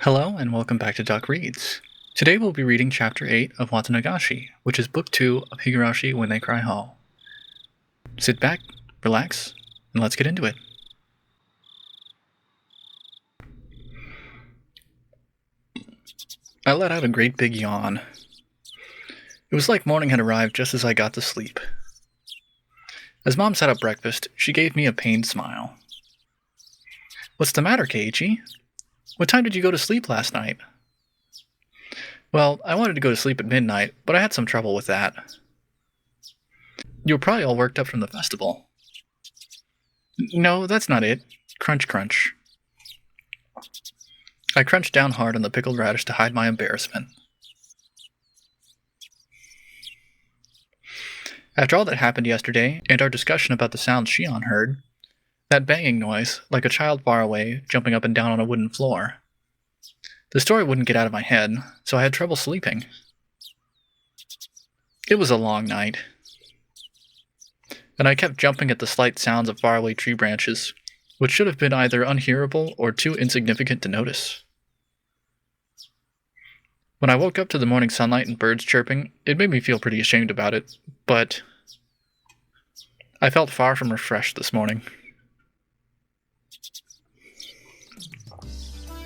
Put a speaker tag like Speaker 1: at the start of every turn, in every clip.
Speaker 1: Hello and welcome back to Duck Reads. Today we'll be reading Chapter 8 of Watanagashi, which is Book 2 of Higurashi When They Cry Hall. Sit back, relax, and let's get into it. I let out a great big yawn. It was like morning had arrived just as I got to sleep. As Mom set up breakfast, she gave me a pained smile. "What's the matter, Keiichi? What time did you go to sleep last night?" "Well, I wanted to go to sleep at midnight, but I had some trouble with that." "You were probably all worked up from the festival." "No, that's not it. Crunch, crunch." I crunched down hard on the pickled radish to hide my embarrassment. After all that happened yesterday, and our discussion about the sounds Shion heard, that banging noise, like a child far away, jumping up and down on a wooden floor, the story wouldn't get out of my head, so I had trouble sleeping. It was a long night, and I kept jumping at the slight sounds of faraway tree branches, which should have been either unhearable or too insignificant to notice. When I woke up to the morning sunlight and birds chirping, it made me feel pretty ashamed about it, but I felt far from refreshed this morning.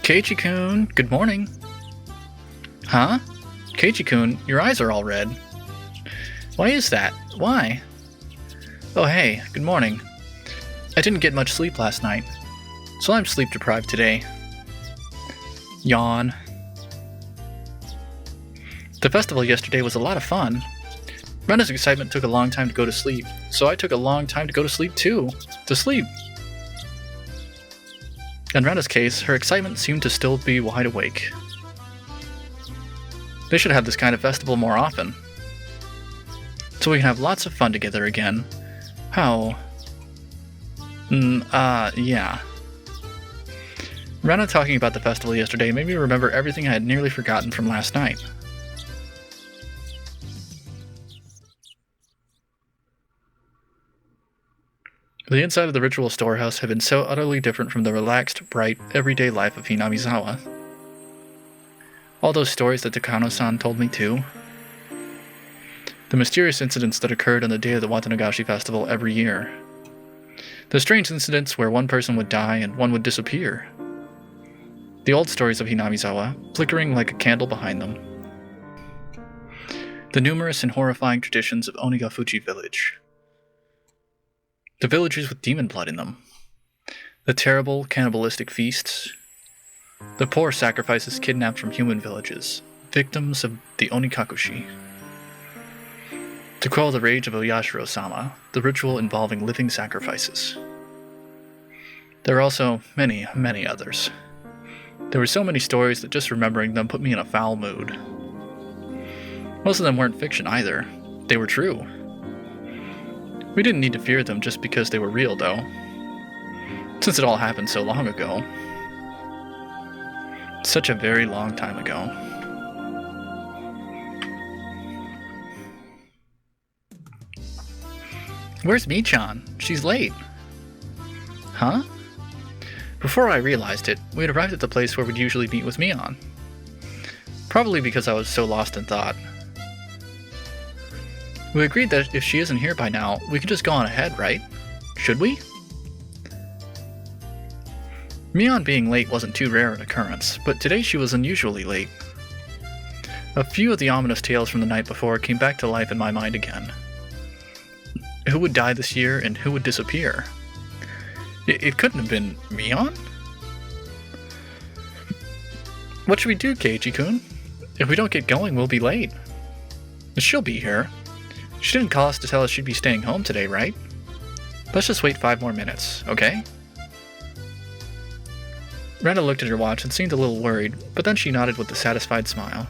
Speaker 1: "Keiichi-kun, good morning." "Huh? Keiichi-kun, your eyes are all red." "Why is that? Why?" "Oh hey, good morning. I didn't get much sleep last night, so I'm sleep deprived today." Yawn. The festival yesterday was a lot of fun. Rena's excitement took a long time to go to sleep, so I took a long time to go to sleep too. To sleep. In Rena's case, her excitement seemed to still be wide awake. They should have this kind of festival more often, so we can have lots of fun together again. How? Yeah. Rena talking about the festival yesterday made me remember everything I had nearly forgotten from last night. The inside of the ritual storehouse had been so utterly different from the relaxed, bright, everyday life of Hinamizawa. All those stories that Takano-san told me too. The mysterious incidents that occurred on the day of the Watanagashi festival every year. The strange incidents where one person would die and one would disappear. The old stories of Hinamizawa, flickering like a candle behind them. The numerous and horrifying traditions of Onigafuchi village. The villages with demon blood in them. The terrible, cannibalistic feasts. The poor sacrifices kidnapped from human villages, victims of the Onikakushi. To quell the rage of Oyashiro-sama, the ritual involving living sacrifices. There are also many, many others. There were so many stories that just remembering them put me in a foul mood. Most of them weren't fiction either. They were true. We didn't need to fear them just because they were real, though, since it all happened so long ago. Such a very long time ago. "Where's Mi-chan? She's late." "Huh?" Before I realized it, we had arrived at the place where we'd usually meet with Mion. Probably because I was so lost in thought. We agreed that if she isn't here by now, we could just go on ahead, right? Should we? Mion being late wasn't too rare an occurrence, but today she was unusually late. A few of the ominous tales from the night before came back to life in my mind again. Who would die this year and who would disappear? It couldn't have been Mion? What should we do, Keiichi-kun? If we don't get going, we'll be late. She'll be here. She didn't call us to tell us she'd be staying home today, right? Let's just wait 5 more minutes, okay? Rena looked at her watch and seemed a little worried, but then she nodded with a satisfied smile.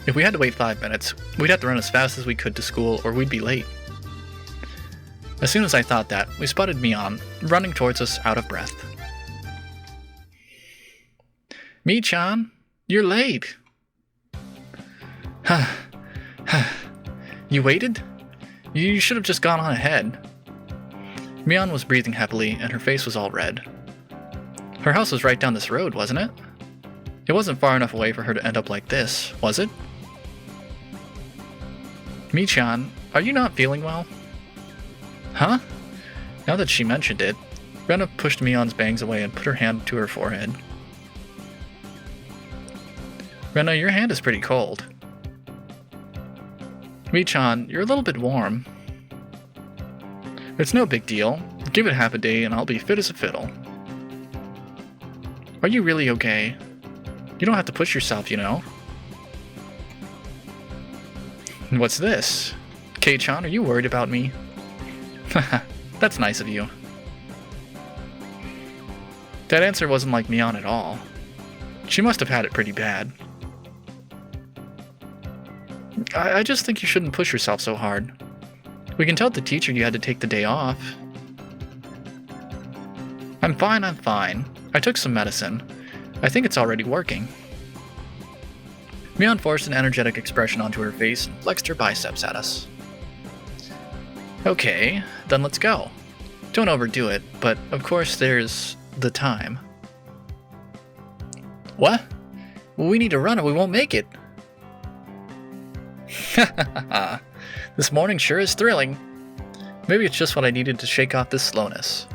Speaker 1: If we had to wait 5 minutes, we'd have to run as fast as we could to school or we'd be late. As soon as I thought that, we spotted Mion, running towards us out of breath. "Mi-chan, you're late." "You waited? You should have just gone on ahead." Mion was breathing heavily, and her face was all red. Her house was right down this road, wasn't it? It wasn't far enough away for her to end up like this, was it? Mi-chan, are you not feeling well? Huh? Now that she mentioned it, Rena pushed Mion's bangs away and put her hand to her forehead. Rena, your hand is pretty cold. Mi-chan, you're a little bit warm. It's no big deal. Give it half a day and I'll be fit as a fiddle. Are you really okay? You don't have to push yourself, you know. What's this? Kei-chan, are you worried about me? Haha, that's nice of you. That answer wasn't like Mion at all. She must have had it pretty bad. I just think you shouldn't push yourself so hard. We can tell the teacher you had to take the day off. I'm fine. I took some medicine. I think it's already working. Mion forced an energetic expression onto her face and flexed her biceps at us. Okay, then let's go. Don't overdo it, but of course there's the time. What? Well, we need to run or we won't make it. This morning sure is thrilling. Maybe it's just what I needed to shake off this slowness.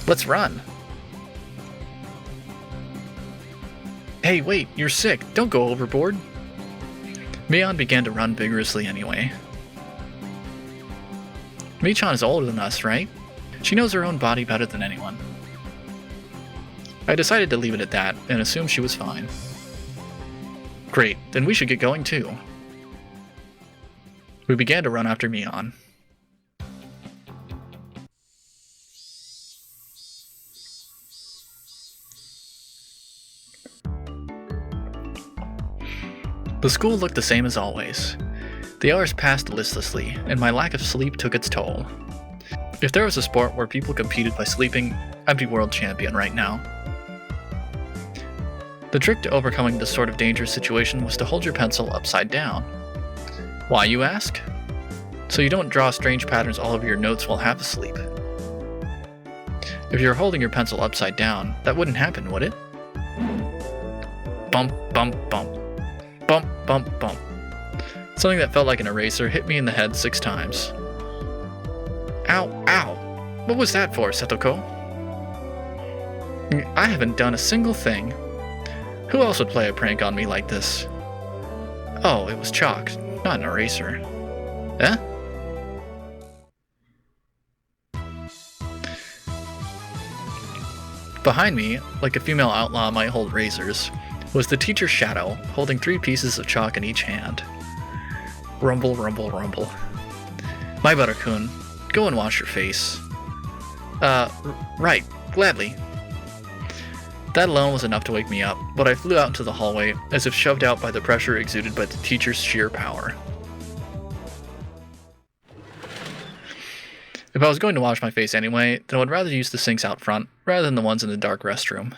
Speaker 1: Let's run. Hey, wait, you're sick. Don't go overboard. Mion began to run vigorously anyway. Mi-chan is older than us, right? She knows her own body better than anyone. I decided to leave it at that and assume she was fine. Great, then we should get going too. We began to run after Mion. The school looked the same as always. The hours passed listlessly, and my lack of sleep took its toll. If there was a sport where people competed by sleeping, I'd be world champion right now. The trick to overcoming this sort of dangerous situation was to hold your pencil upside down. Why, you ask? So you don't draw strange patterns all over your notes while half asleep. If you were holding your pencil upside down, that wouldn't happen, would it? Bump, bump, bump. Bump, bump, bump. Something that felt like an eraser hit me in the head 6 times. Ow, ow. What was that for, Setoko? I haven't done a single thing. Who else would play a prank on me like this? Oh, it was chalk, not an eraser. Eh? Behind me, like a female outlaw might hold razors, was the teacher's shadow, holding 3 pieces of chalk in each hand. Rumble, rumble, rumble. My Buttercoon, go and wash your face. Right, gladly. That alone was enough to wake me up, but I flew out into the hallway, as if shoved out by the pressure exuded by the teacher's sheer power. If I was going to wash my face anyway, then I would rather use the sinks out front, rather than the ones in the dark restroom.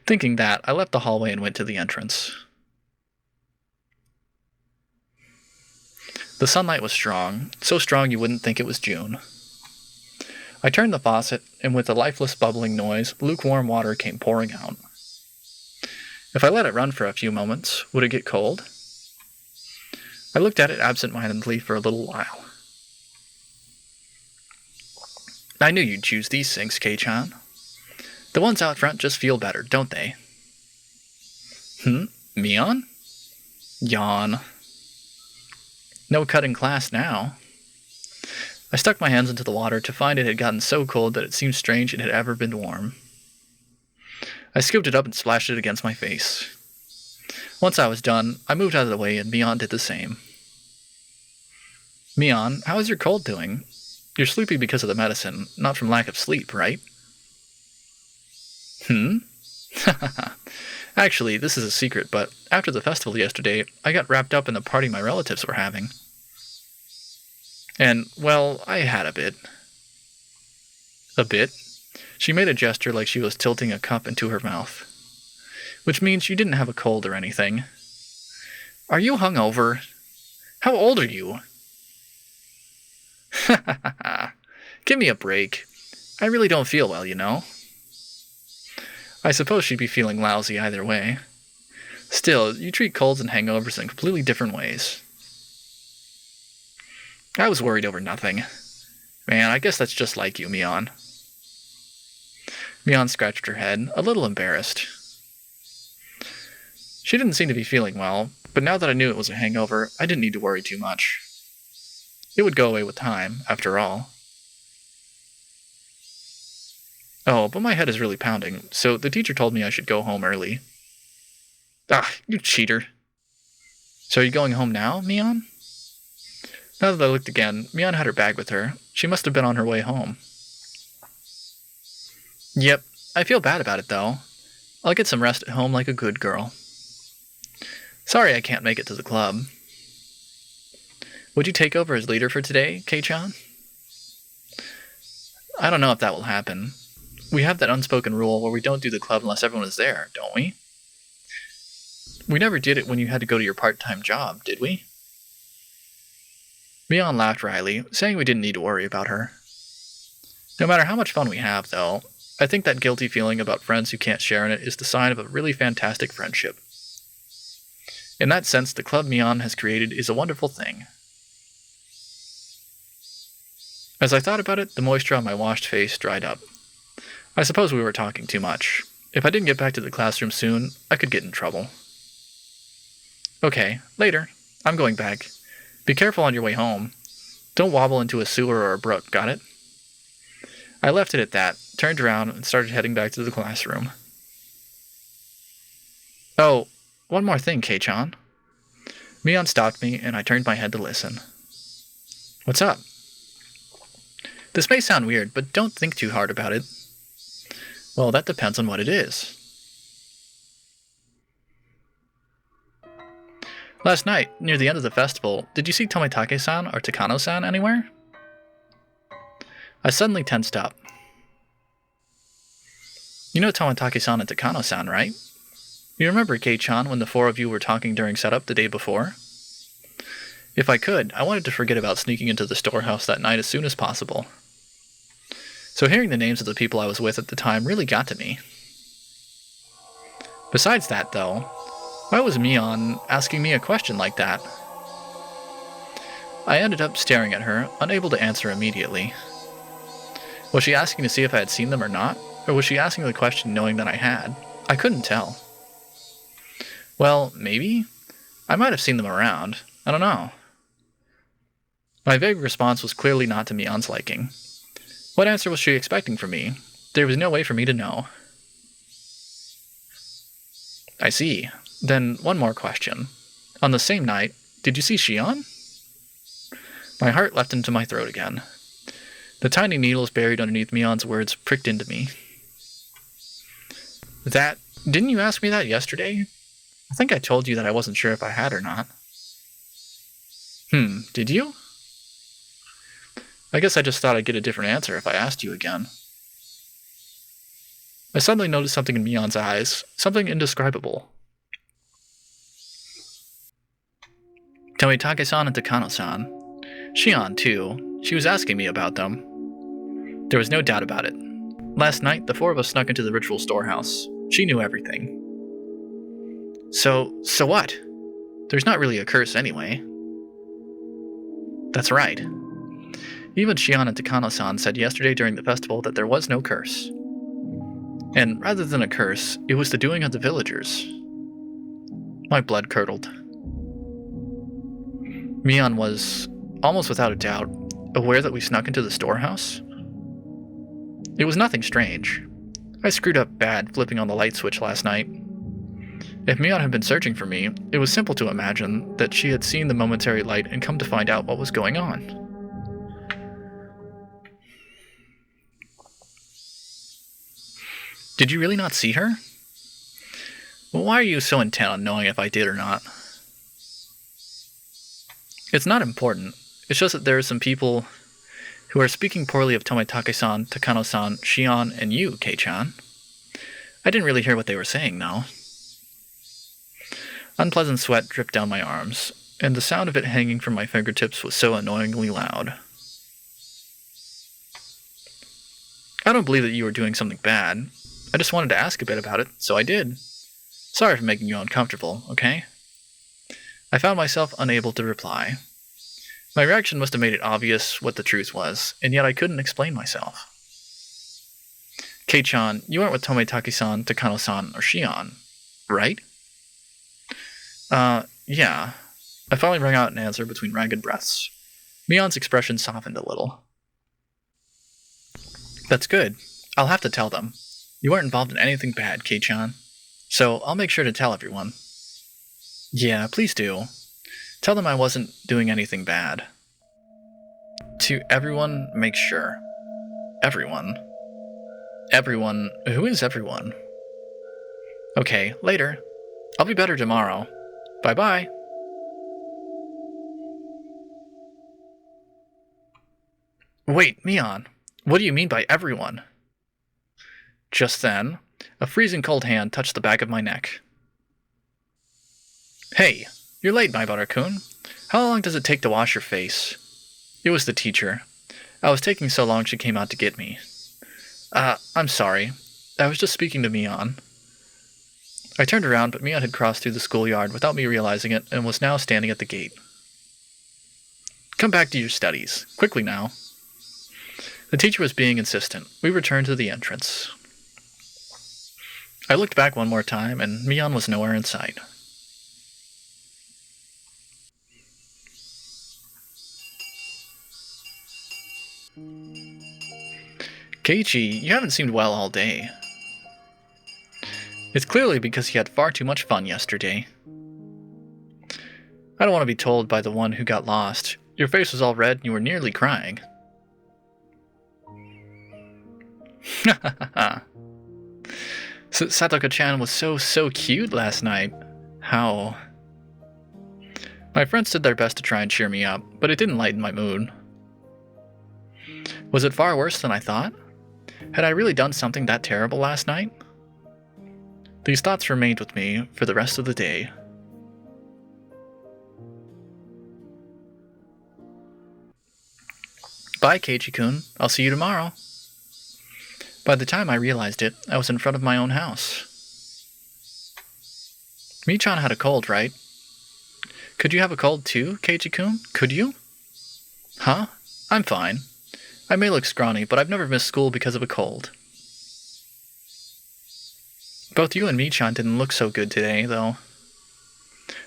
Speaker 1: Thinking that, I left the hallway and went to the entrance. The sunlight was strong, so strong you wouldn't think it was June. I turned the faucet, and with a lifeless bubbling noise, lukewarm water came pouring out. If I let it run for a few moments, would it get cold? I looked at it absent-mindedly for a little while. I knew you'd choose these sinks, Kei-chan. The ones out front just feel better, don't they? Mion? Yawn. No cutting class now. I stuck my hands into the water to find it had gotten so cold that it seemed strange it had ever been warm. I scooped it up and splashed it against my face. Once I was done, I moved out of the way and Mion did the same. Mion, how is your cold doing? You're sleepy because of the medicine, not from lack of sleep, right? Actually, this is a secret, but after the festival yesterday, I got wrapped up in the party my relatives were having. And, well, I had a bit. A bit? She made a gesture like she was tilting a cup into her mouth. Which means you didn't have a cold or anything. Are you hungover? How old are you? Give me a break. I really don't feel well, you know. I suppose she'd be feeling lousy either way. Still, you treat colds and hangovers in completely different ways. I was worried over nothing. Man, I guess that's just like you, Mion. Mion scratched her head, a little embarrassed. She didn't seem to be feeling well, but now that I knew it was a hangover, I didn't need to worry too much. It would go away with time, after all. Oh, but my head is really pounding, so the teacher told me I should go home early. Ah, you cheater. So are you going home now, Mion? Now that I looked again, Mion had her bag with her. She must have been on her way home. Yep, I feel bad about it though. I'll get some rest at home like a good girl. Sorry I can't make it to the club. Would you take over as leader for today, Kei-chan? I don't know if that will happen. We have that unspoken rule where we don't do the club unless everyone is there, don't we? We never did it when you had to go to your part-time job, did we? Mion laughed wryly, saying we didn't need to worry about her. No matter how much fun we have, though, I think that guilty feeling about friends who can't share in it is the sign of a really fantastic friendship. In that sense, the club Mion has created is a wonderful thing. As I thought about it, the moisture on my washed face dried up. I suppose we were talking too much. If I didn't get back to the classroom soon, I could get in trouble. Okay, later. I'm going back. Be careful on your way home. Don't wobble into a sewer or a brook, got it? I left it at that, turned around, and started heading back to the classroom. Oh, one more thing, Kei-chan. Mion stopped me, and I turned my head to listen. What's up? This may sound weird, but don't think too hard about it. Well, that depends on what it is. Last night, near the end of the festival, did you see Tomitake-san or Takano-san anywhere? I suddenly tensed up. You know Tomitake-san and Takano-san, right? You remember, Kei-chan, when the four of you were talking during setup the day before? If I could, I wanted to forget about sneaking into the storehouse that night as soon as possible. So hearing the names of the people I was with at the time really got to me. Besides that, though, why was Mion asking me a question like that? I ended up staring at her, unable to answer immediately. Was she asking to see if I had seen them or not? Or was she asking the question knowing that I had? I couldn't tell. Well, maybe? I might have seen them around. I don't know. My vague response was clearly not to Mion's liking. What answer was she expecting from me? There was no way for me to know. I see. Then one more question. On the same night, did you see Shion? My heart leapt into my throat again. The tiny needles buried underneath Mion's words pricked into me. Didn't you ask me that yesterday? I think I told you that I wasn't sure if I had or not. Did you? I guess I just thought I'd get a different answer if I asked you again. I suddenly noticed something in Mion's eyes, something indescribable. Tomitake-san and Takano-san. Shion, too. She was asking me about them. There was no doubt about it. Last night, the four of us snuck into the ritual storehouse. She knew everything. So what? There's not really a curse anyway. That's right. Even Shion and Takano-san said yesterday during the festival that there was no curse. And rather than a curse, it was the doing of the villagers. My blood curdled. Mion was, almost without a doubt, aware that we snuck into the storehouse. It was nothing strange. I screwed up bad flipping on the light switch last night. If Mion had been searching for me, it was simple to imagine that she had seen the momentary light and come to find out what was going on. Did you really not see her? Well, why are you so intent on knowing if I did or not? It's not important. It's just that there are some people who are speaking poorly of Tomitake-san, Takano-san, Shion, and you, Kei-chan. I didn't really hear what they were saying, though. Unpleasant sweat dripped down my arms, and the sound of it hanging from my fingertips was so annoyingly loud. I don't believe that you were doing something bad. I just wanted to ask a bit about it, so I did. Sorry for making you uncomfortable, okay? I found myself unable to reply. My reaction must have made it obvious what the truth was, and yet I couldn't explain myself. Kei-chan, you weren't with Tometaki-san, Takano-san, or Shion, right? Yeah. I finally rang out an answer between ragged breaths. Mion's expression softened a little. That's good. I'll have to tell them. You weren't involved in anything bad, Kei-chan. So I'll make sure to tell everyone. Yeah, please do. Tell them I wasn't doing anything bad. To everyone, make sure. Everyone. Everyone? Who is everyone? Okay, later. I'll be better tomorrow. Bye-bye. Wait, Mion. What do you mean by everyone? Just then, a freezing cold hand touched the back of my neck. Hey, you're late, my Butter-kun. How long does it take to wash your face? It was the teacher. I was taking so long she came out to get me. I'm sorry. I was just speaking to Mion. I turned around, but Mion had crossed through the schoolyard without me realizing it and was now standing at the gate. Come back to your studies. Quickly now. The teacher was being insistent. We returned to the entrance. I looked back one more time, and Mion was nowhere in sight. Keiichi, you haven't seemed well all day. It's clearly because you had far too much fun yesterday. I don't want to be told by the one who got lost. Your face was all red and you were nearly crying. Satoko-chan was so cute last night. How? My friends did their best to try and cheer me up, but it didn't lighten my mood. Was it far worse than I thought? Had I really done something that terrible last night? These thoughts remained with me for the rest of the day. Bye, Keiichi-kun. I'll see you tomorrow. By the time I realized it, I was in front of my own house. Michan had a cold, right? Could you have a cold too, Keiichi-kun? Could you? Huh? I'm fine. I may look scrawny, but I've never missed school because of a cold. Both you and Michan didn't look so good today, though.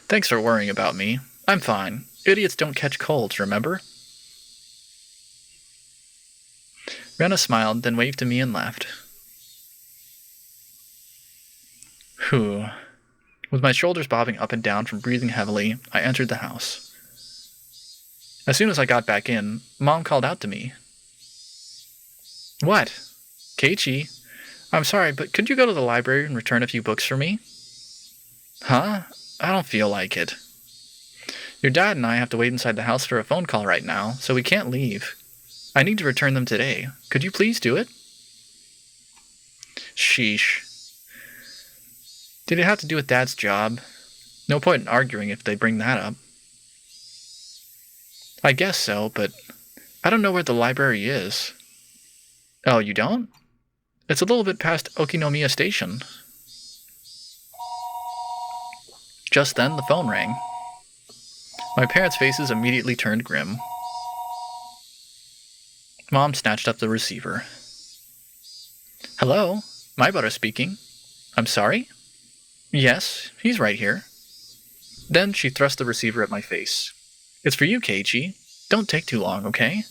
Speaker 1: Thanks for worrying about me. I'm fine. Idiots don't catch colds, remember? Rena smiled, then waved to me and left. Whew. With my shoulders bobbing up and down from breathing heavily, I entered the house. As soon as I got back in, Mom called out to me. What? Keiichi? I'm sorry, but could you go to the library and return a few books for me? Huh? I don't feel like it. Your dad and I have to wait inside the house for a phone call right now, so we can't leave. I need to return them today. Could you please do it? Sheesh. Did it have to do with Dad's job? No point in arguing if they bring that up. I guess so, but I don't know where the library is. Oh, you don't? It's a little bit past Okinomiya Station. Just then, the phone rang. My parents' faces immediately turned grim. Mom snatched up the receiver. Hello? My butter speaking. I'm sorry? Yes, he's right here. Then she thrust the receiver at my face. It's for you, Keiichi. Don't take too long, okay?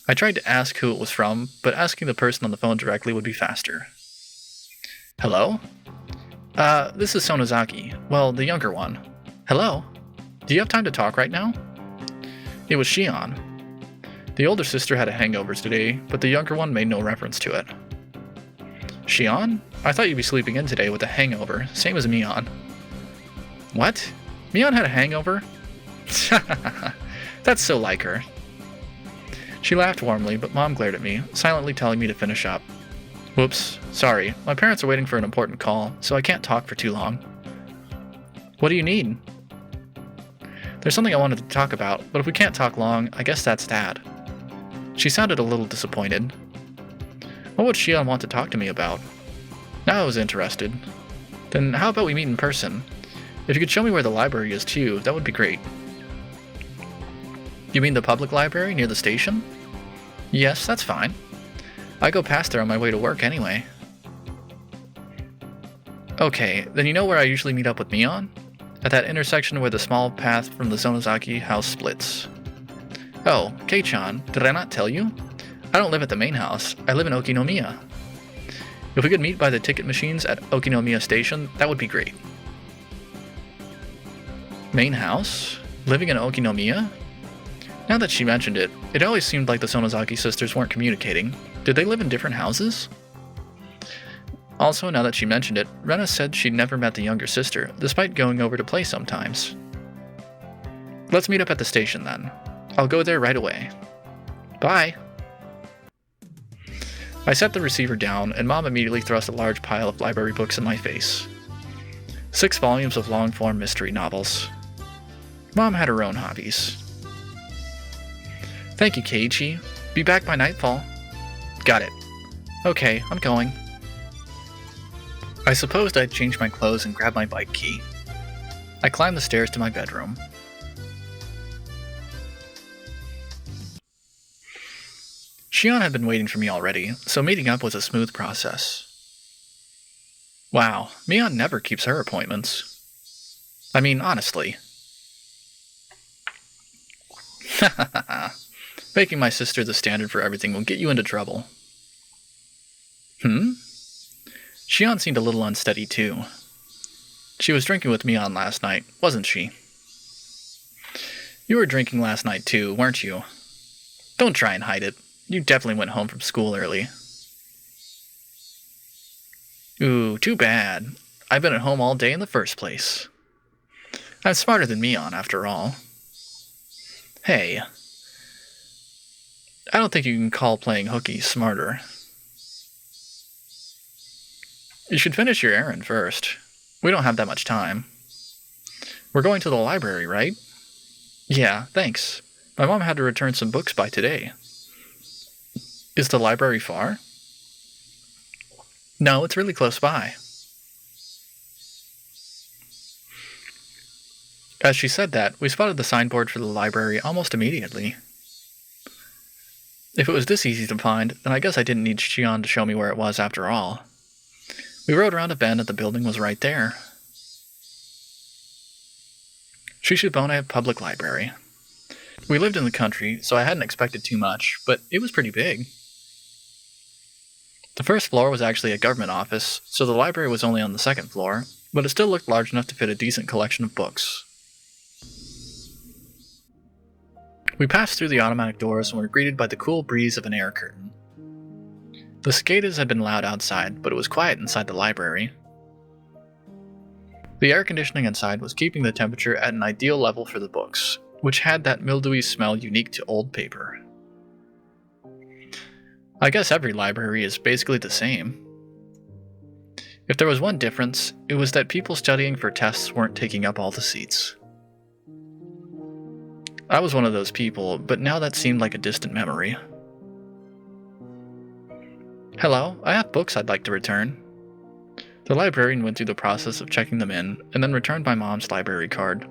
Speaker 1: I tried to ask who it was from, but asking the person on the phone directly would be faster. Hello? This is Sonozaki. Well, the younger one. Hello? Do you have time to talk right now? It was Shion. The older sister had a hangover today, but the younger one made no reference to it. Shion? I thought you'd be sleeping in today with a hangover, same as Mion. What? Mion had a hangover? That's so like her. She laughed warmly, but Mom glared at me, silently telling me to finish up. Whoops, sorry, my parents are waiting for an important call, so I can't talk for too long. What do you need? There's something I wanted to talk about, but if we can't talk long, I guess that's that. She sounded a little disappointed. What would Shion want to talk to me about? Now I was interested. Then how about we meet in person? If you could show me where the library is too, that would be great. You mean the public library near the station? Yes, that's fine. I go past there on my way to work anyway. Okay, then you know where I usually meet up with Mion? At that intersection where the small path from the Sonozaki house splits. Oh, Kei-chan, did I not tell you? I don't live at the main house, I live in Okinomiya. If we could meet by the ticket machines at Okinomiya Station, that would be great. Main house? Living in Okinomiya? Now that she mentioned it, it always seemed like the Sonozaki sisters weren't communicating. Did they live in different houses? Also, now that she mentioned it, Rena said she'd never met the younger sister, despite going over to play sometimes. Let's meet up at the station then. I'll go there right away. Bye! I set the receiver down, and Mom immediately thrust a large pile of library books in my face. 6 volumes of long-form mystery novels. Mom had her own hobbies. Thank you, Keiichi. Be back by nightfall. Got it. Okay, I'm going. I supposed I'd change my clothes and grab my bike key. I climbed the stairs to my bedroom. Shion had been waiting for me already, so meeting up was a smooth process. Wow, Mion never keeps her appointments. I mean, honestly. Making my sister the standard for everything will get you into trouble. Shion seemed a little unsteady too. She was drinking with Mion last night, wasn't she? You were drinking last night too, weren't you? Don't try and hide it. You definitely went home from school early. Ooh, too bad. I've been at home all day in the first place. I'm smarter than Mion, after all. Hey. I don't think you can call playing hooky smarter. You should finish your errand first. We don't have that much time. We're going to the library, right? Yeah, thanks. My mom had to return some books by today. Is the library far? No, it's really close by. As she said that, we spotted the signboard for the library almost immediately. If it was this easy to find, then I guess I didn't need Shion to show me where it was after all. We rode around a bend and the building was right there. Shishibone Public Library. We lived in the country, so I hadn't expected too much, but it was pretty big. The first floor was actually a government office, so the library was only on the second floor, but it still looked large enough to fit a decent collection of books. We passed through the automatic doors and were greeted by the cool breeze of an air curtain. The cicadas had been loud outside, but it was quiet inside the library. The air conditioning inside was keeping the temperature at an ideal level for the books, which had that mildewy smell unique to old paper. I guess every library is basically the same. If there was one difference, it was that people studying for tests weren't taking up all the seats. I was one of those people, but now that seemed like a distant memory. Hello, I have books I'd like to return. The librarian went through the process of checking them in, and then returned my mom's library card.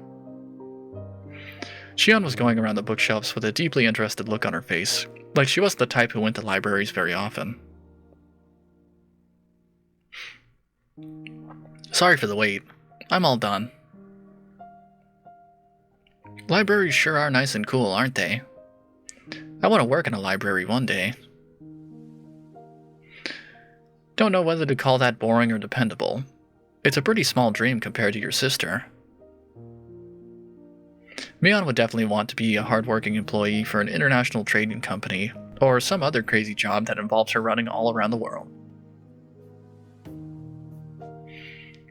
Speaker 1: Shion was going around the bookshelves with a deeply interested look on her face, like she wasn't the type who went to libraries very often. Sorry for the wait. I'm all done. Libraries sure are nice and cool, aren't they? I want to work in a library one day. Don't know whether to call that boring or dependable. It's a pretty small dream compared to your sister. Mion would definitely want to be a hard-working employee for an international trading company, or some other crazy job that involves her running all around the world.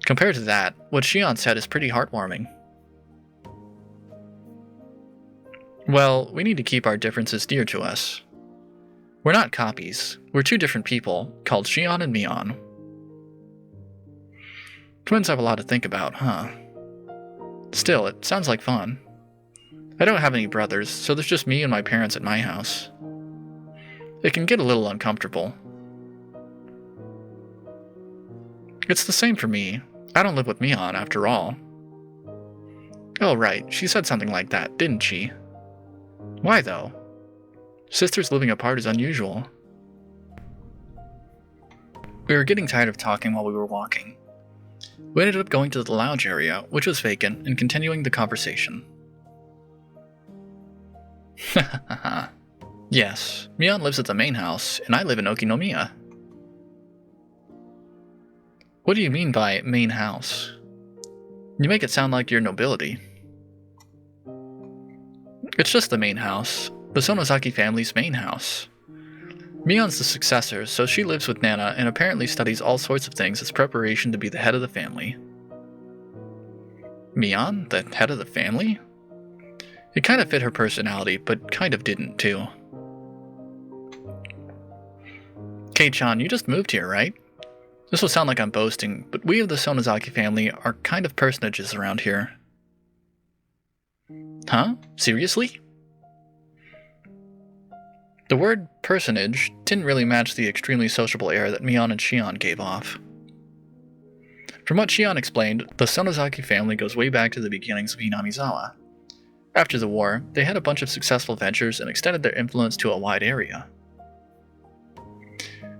Speaker 1: Compared to that, what Shion said is pretty heartwarming. Well, we need to keep our differences dear to us. We're not copies. We're two different people, called Shion and Mion. Twins have a lot to think about, huh? Still, it sounds like fun. I don't have any brothers, so there's just me and my parents at my house. It can get a little uncomfortable. It's the same for me. I don't live with Mion, after all. Oh, right, she said something like that, didn't she? Why, though? Sisters living apart is unusual. We were getting tired of talking while we were walking. We ended up going to the lounge area, which was vacant, and continuing the conversation. Yes, Mion lives at the main house, and I live in Okinomiya. What do you mean by main house? You make it sound like you're nobility. It's just the main house, the Sonozaki family's main house. Mion's the successor, so she lives with Nana and apparently studies all sorts of things as preparation to be the head of the family. Mion, the head of the family? It kind of fit her personality, but kind of didn't, too. Kei-chan, you just moved here, right? This will sound like I'm boasting, but we of the Sonozaki family are kind of personages around here. Huh? Seriously? The word personage didn't really match the extremely sociable air that Mion and Shion gave off. From what Shion explained, the Sonozaki family goes way back to the beginnings of Hinamizawa. After the war, they had a bunch of successful ventures and extended their influence to a wide area.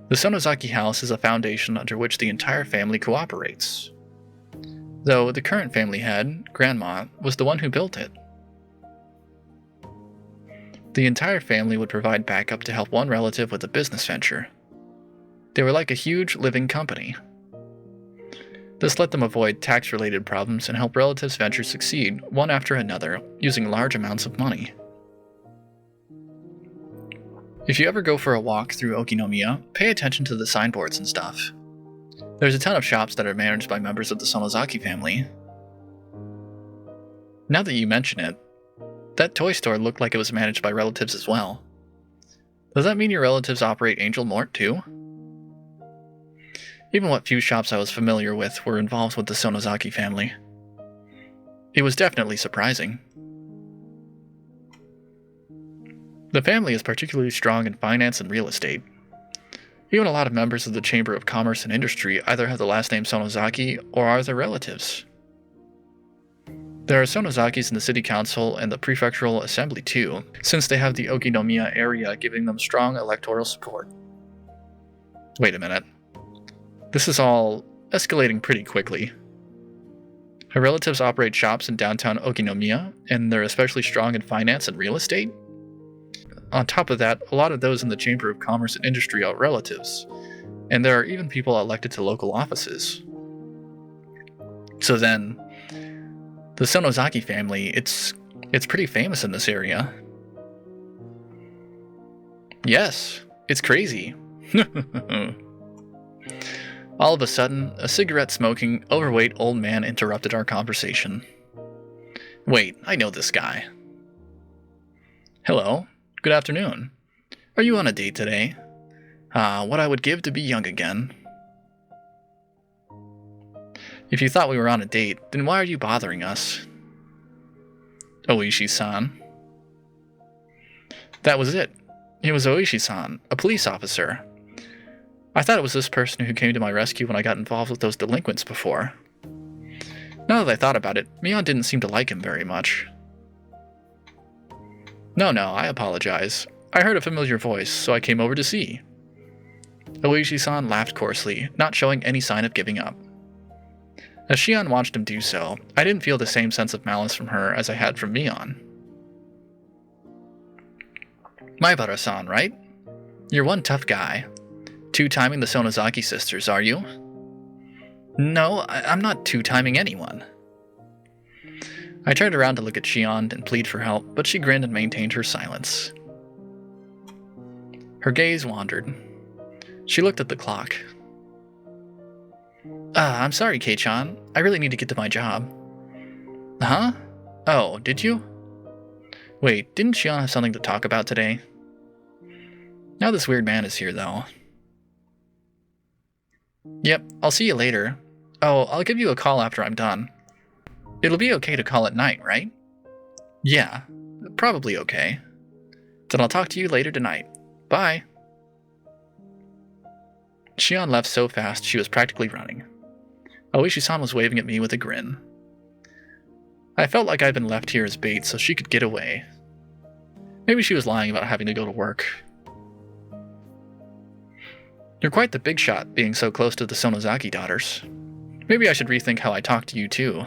Speaker 1: The Sonozaki house is a foundation under which the entire family cooperates. Though the current family head, Grandma, was the one who built it. The entire family would provide backup to help one relative with a business venture. They were like a huge living company. This let them avoid tax-related problems and help relatives' ventures succeed, one after another, using large amounts of money. If you ever go for a walk through Okinomiya, pay attention to the signboards and stuff. There's a ton of shops that are managed by members of the Sonozaki family. Now that you mention it, that toy store looked like it was managed by relatives as well. Does that mean your relatives operate Angel Mort too? Even what few shops I was familiar with were involved with the Sonozaki family. It was definitely surprising. The family is particularly strong in finance and real estate. Even a lot of members of the Chamber of Commerce and Industry either have the last name Sonozaki or are their relatives. There are Sonozakis in the city council and the prefectural assembly too, since they have the Okinomiya area giving them strong electoral support. Wait a minute. This is all escalating pretty quickly. Her relatives operate shops in downtown Okinomiya, and they're especially strong in finance and real estate? On top of that, a lot of those in the Chamber of Commerce and Industry are relatives, and there are even people elected to local offices. So then, the Sonozaki family, it's pretty famous in this area. Yes, it's crazy. All of a sudden, a cigarette-smoking, overweight old man interrupted our conversation. Wait, I know this guy. Hello. Good afternoon. Are you on a date today? What I would give to be young again. If you thought we were on a date, then why are you bothering us? Oishi-san. That was it. It was Oishi-san, a police officer. I thought it was this person who came to my rescue when I got involved with those delinquents before. Now that I thought about it, Mion didn't seem to like him very much. No, I apologize. I heard a familiar voice, so I came over to see. Oishi-san laughed coarsely, not showing any sign of giving up. As Shion watched him do so, I didn't feel the same sense of malice from her as I had from Mion. Maibara-san, right? You're one tough guy. Two-timing the Sonozaki sisters, are you? No, I'm not two-timing anyone. I turned around to look at Shion and plead for help, but she grinned and maintained her silence. Her gaze wandered. She looked at the clock. I'm sorry, Kei-chan. I really need to get to my job. Huh? Oh, did you? Wait, didn't Shion have something to talk about today? Now this weird man is here, though. Yep, I'll see you later. Oh, I'll give you a call after I'm done. It'll be okay to call at night, right? Yeah, probably okay. Then I'll talk to you later tonight. Bye. Shion left so fast she was practically running. Oishi-san was waving at me with a grin. I felt like I'd been left here as bait so she could get away. Maybe she was lying about having to go to work. You're quite the big shot, being so close to the Sonozaki daughters. Maybe I should rethink how I talk to you too.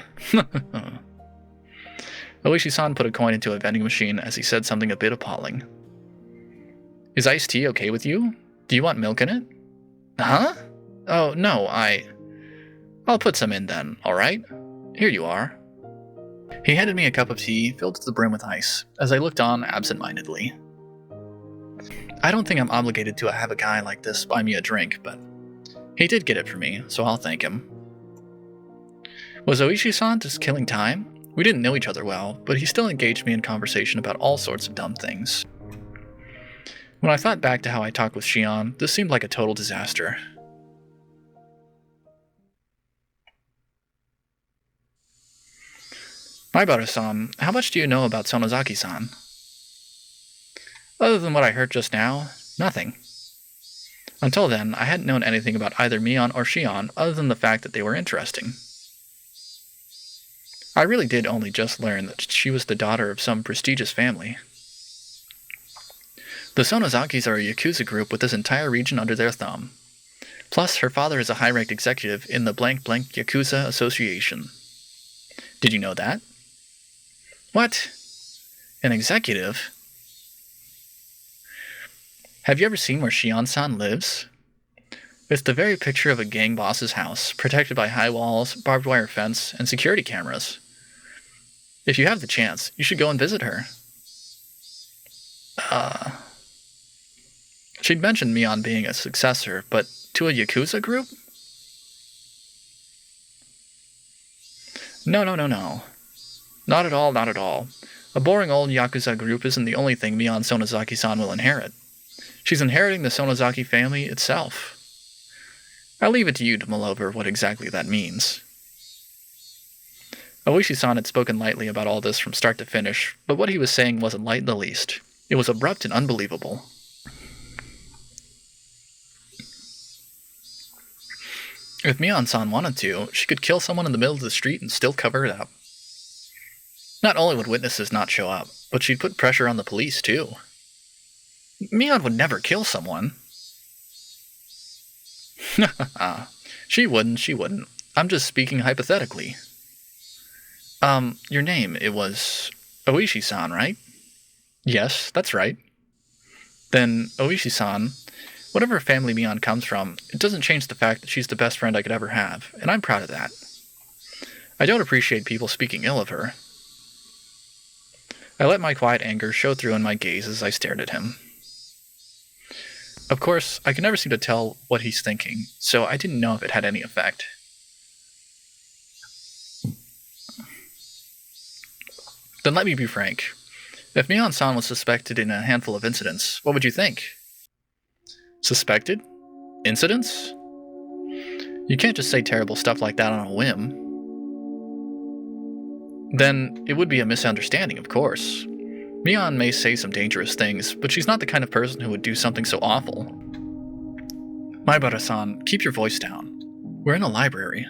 Speaker 1: Oishi-san put a coin into a vending machine as he said something a bit appalling. Is iced tea okay with you? Do you want milk in it? Huh? Oh, no, I'll put some in then, alright? Here you are. He handed me a cup of tea filled to the brim with ice, as I looked on absent-mindedly. I don't think I'm obligated to have a guy like this buy me a drink, but he did get it for me, so I'll thank him. Was Oishi-san just killing time? We didn't know each other well, but he still engaged me in conversation about all sorts of dumb things. When I thought back to how I talked with Shion, this seemed like a total disaster. Maibara-san, how much do you know about Sonozaki-san? Other than what I heard just now, nothing. Until then, I hadn't known anything about either Mion or Shion other than the fact that they were interesting. I really did only just learn that she was the daughter of some prestigious family. The Sonozakis are a Yakuza group with this entire region under their thumb. Plus, her father is a high-ranked executive in the blank-blank Yakuza Association. Did you know that? What? An executive? Have you ever seen where Shion-san lives? It's the very picture of a gang boss's house, protected by high walls, barbed wire fence, and security cameras. If you have the chance, you should go and visit her. She'd mentioned Mion being a successor, but to a Yakuza group? No. Not at all, not at all. A boring old Yakuza group isn't the only thing Mion Sonozaki-san will inherit. She's inheriting the Sonozaki family itself. I'll leave it to you to mull over what exactly that means. Oishi-san had spoken lightly about all this from start to finish, but what he was saying wasn't light in the least. It was abrupt and unbelievable. If Mion-san wanted to, she could kill someone in the middle of the street and still cover it up. Not only would witnesses not show up, but she'd put pressure on the police too. Mion would never kill someone. She wouldn't. I'm just speaking hypothetically. Your name, it was Oishi-san, right? Yes, that's right. Then, Oishi-san, whatever family Mion comes from, it doesn't change the fact that she's the best friend I could ever have, and I'm proud of that. I don't appreciate people speaking ill of her. I let my quiet anger show through in my gaze as I stared at him. Of course, I can never seem to tell what he's thinking, so I didn't know if it had any effect. Then let me be frank. If Mion-san was suspected in a handful of incidents, what would you think? Suspected? Incidents? You can't just say terrible stuff like that on a whim. Then it would be a misunderstanding, of course. Mion may say some dangerous things, but she's not the kind of person who would do something so awful. Maibara-san, keep your voice down. We're in a library.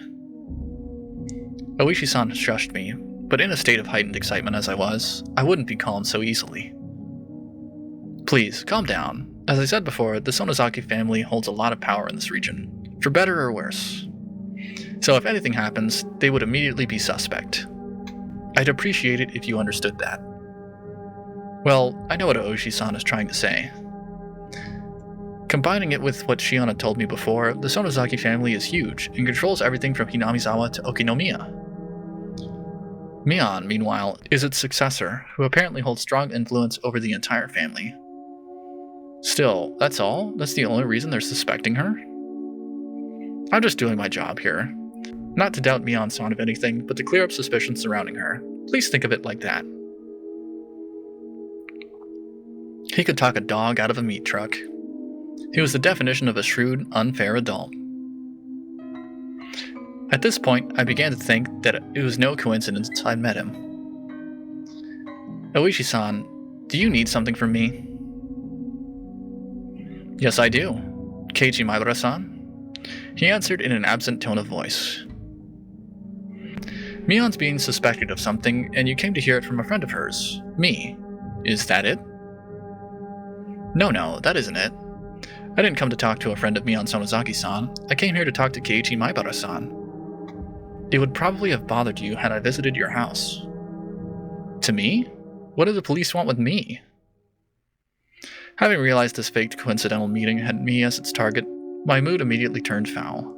Speaker 1: Oishi-san shushed me, but in a state of heightened excitement as I was, I wouldn't be calmed so easily. Please, calm down. As I said before, the Sonozaki family holds a lot of power in this region, for better or worse. So if anything happens, they would immediately be suspect. I'd appreciate it if you understood that. Well, I know what Oishi-san is trying to say. Combining it with what Shion had told me before, the Sonozaki family is huge and controls everything from Hinamizawa to Okinomiya. Mion, meanwhile, is its successor, who apparently holds strong influence over the entire family. Still, that's all? That's the only reason they're suspecting her? I'm just doing my job here. Not to doubt Mion-san of anything, but to clear up suspicions surrounding her. Please think of it like that. He could talk a dog out of a meat truck. He was the definition of a shrewd, unfair adult. At this point, I began to think that it was no coincidence I'd met him. Oishi-san, do you need something from me? Yes, I do. Keiji Maibara-san? He answered in an absent tone of voice. Mion's being suspected of something, and you came to hear it from a friend of hers. Me. Is that it? No, that isn't it. I didn't come to talk to a friend of Mion Sonozaki-san. I came here to talk to Keiichi Maibara-san. It would probably have bothered you had I visited your house. To me? What do the police want with me? Having realized this faked coincidental meeting had me as its target, my mood immediately turned foul.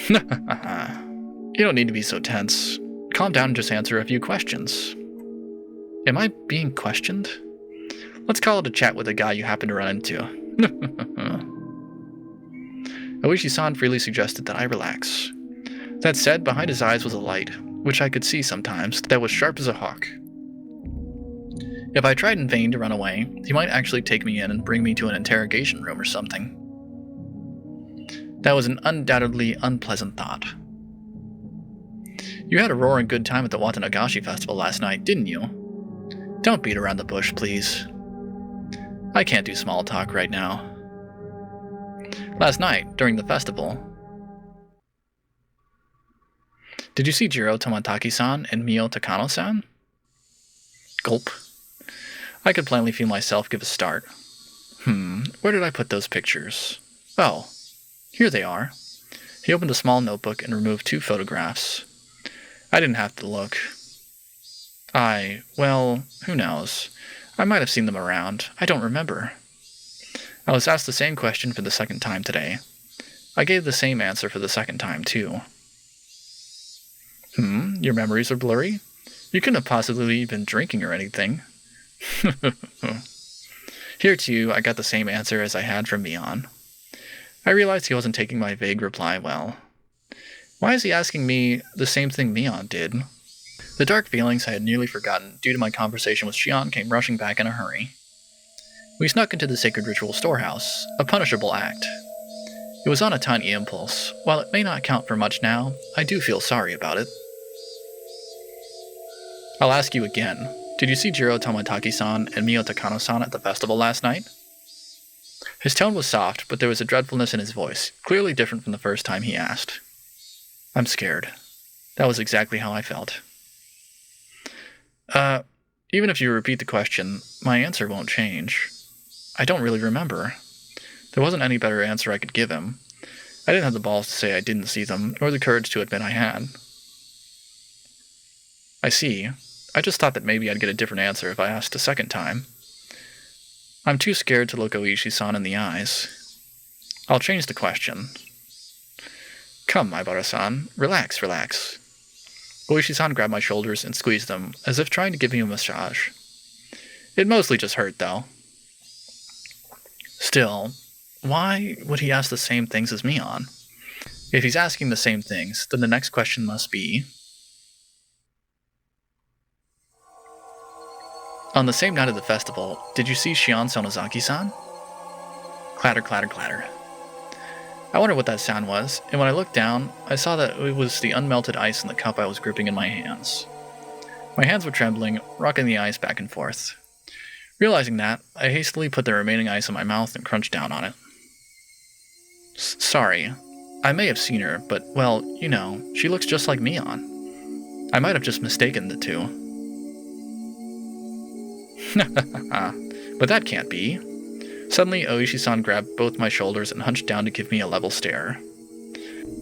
Speaker 1: You don't need to be so tense. Calm down and just answer a few questions. Am I being questioned? Let's call it a chat with a guy you happen to run into. Oishi-san freely suggested that I relax. That said, behind his eyes was a light, which I could see sometimes, that was sharp as a hawk. If I tried in vain to run away, he might actually take me in and bring me to an interrogation room or something. That was an undoubtedly unpleasant thought. You had a roaring good time at the Watanagashi festival last night, didn't you? Don't beat around the bush, please. I can't do small talk right now. Last night, during the festival... Did you see Jiro Tomataki-san and Mio Takano-san? Gulp. I could plainly feel myself give a start. Where did I put those pictures? Oh, here they are. He opened a small notebook and removed 2 photographs. I didn't have to look. Well, who knows? I might have seen them around. I don't remember. I was asked the same question for the second time today. I gave the same answer for the second time, too. Your memories are blurry? You couldn't have possibly been drinking or anything. Here, too, I got the same answer as I had from Mion. I realized he wasn't taking my vague reply well. Why is he asking me the same thing Mion did? The dark feelings I had nearly forgotten due to my conversation with Shion came rushing back in a hurry. We snuck into the sacred ritual storehouse, a punishable act. It was on a tiny impulse. While it may not count for much now, I do feel sorry about it. I'll ask you again. Did you see Jiro Tomataki-san and Mio Takano-san at the festival last night? His tone was soft, but there was a dreadfulness in his voice, clearly different from the first time he asked. I'm scared. That was exactly how I felt. Even if you repeat the question, my answer won't change. I don't really remember. There wasn't any better answer I could give him. I didn't have the balls to say I didn't see them, nor the courage to admit I had. I see. I just thought that maybe I'd get a different answer if I asked a second time. I'm too scared to look Oishi-san in the eyes. I'll change the question. Come, Maibara-san. Relax. Oishi-san grabbed my shoulders and squeezed them, as if trying to give me a massage. It mostly just hurt, though. Still, why would he ask the same things as Mion? If he's asking the same things, then the next question must be... On the same night of the festival, did you see Shion Sonozaki-san? Clatter, clatter, clatter. I wondered what that sound was, and when I looked down, I saw that it was the unmelted ice in the cup I was gripping in my hands. My hands were trembling, rocking the ice back and forth. Realizing that, I hastily put the remaining ice in my mouth and crunched down on it. Sorry. I may have seen her, but, well, you know, she looks just like Mion. I might have just mistaken the two. But that can't be. Suddenly, Oishi-san grabbed both my shoulders and hunched down to give me a level stare.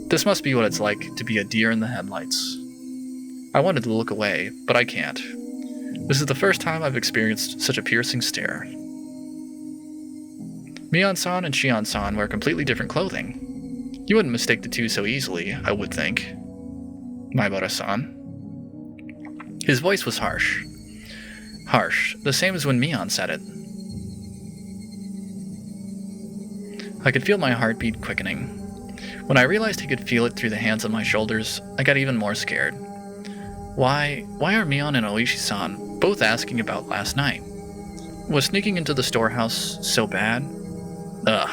Speaker 1: This must be what it's like to be a deer in the headlights. I wanted to look away, but I can't. This is the first time I've experienced such a piercing stare. Mion-san and Shion-san wear completely different clothing. You wouldn't mistake the two so easily, I would think. Maibara-san. His voice was harsh. Harsh, the same as when Mion said it. I could feel my heartbeat quickening. When I realized he could feel it through the hands on my shoulders, I got even more scared. Why are Mion and Oishi-san both asking about last night? Was sneaking into the storehouse so bad? Ugh.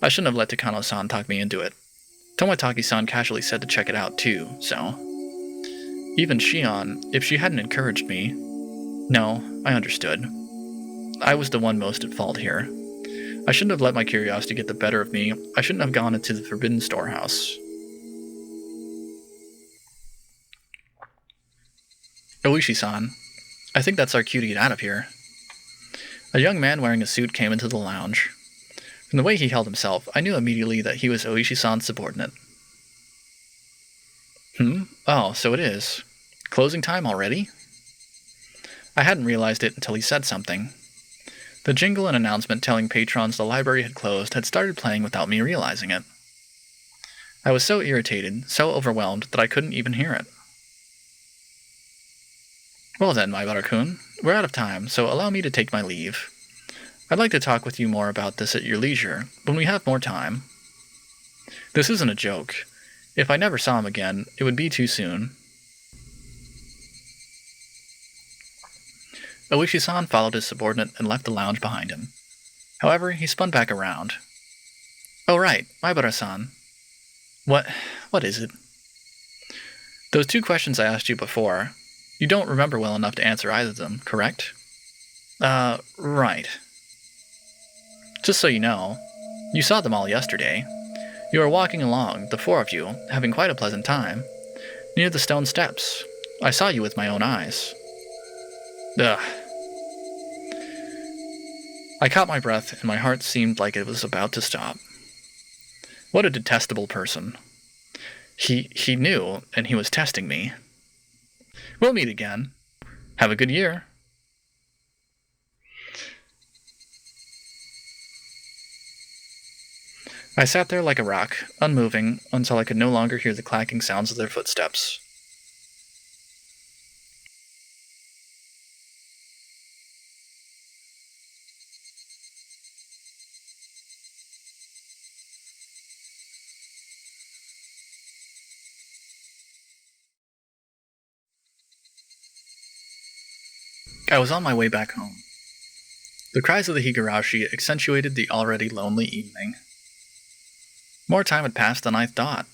Speaker 1: I shouldn't have let Takano-san talk me into it. Tomataki-san casually said to check it out too, so... Even Shion, if she hadn't encouraged me... No, I understood. I was the one most at fault here. I shouldn't have let my curiosity get the better of me. I shouldn't have gone into the forbidden storehouse. Oishi-san, I think that's our cue to get out of here. A young man wearing a suit came into the lounge. From the way he held himself, I knew immediately that he was Oishi-san's subordinate. Oh, so it is. Closing time already? I hadn't realized it until he said something. The jingle and announcement telling patrons the library had closed had started playing without me realizing it. I was so irritated, so overwhelmed, that I couldn't even hear it. Well then, Maibara-kun, we're out of time, so allow me to take my leave. I'd like to talk with you more about this at your leisure, when we have more time. This isn't a joke. If I never saw him again, it would be too soon. Oishi-san followed his subordinate and left the lounge behind him. However, he spun back around. Oh right, Maibara-san. What is it? Those 2 questions I asked you before, you don't remember well enough to answer either of them, correct? Right. Just so you know, you saw them all yesterday. You were walking along, the 4 of you, having quite a pleasant time, near the stone steps. I saw you with my own eyes. Ugh. I caught my breath, and my heart seemed like it was about to stop. What a detestable person. He knew, and he was testing me. We'll meet again. Have a good year. I sat there like a rock, unmoving, until I could no longer hear the clacking sounds of their footsteps. I was on my way back home. The cries of the Higurashi accentuated the already lonely evening. More time had passed than I thought.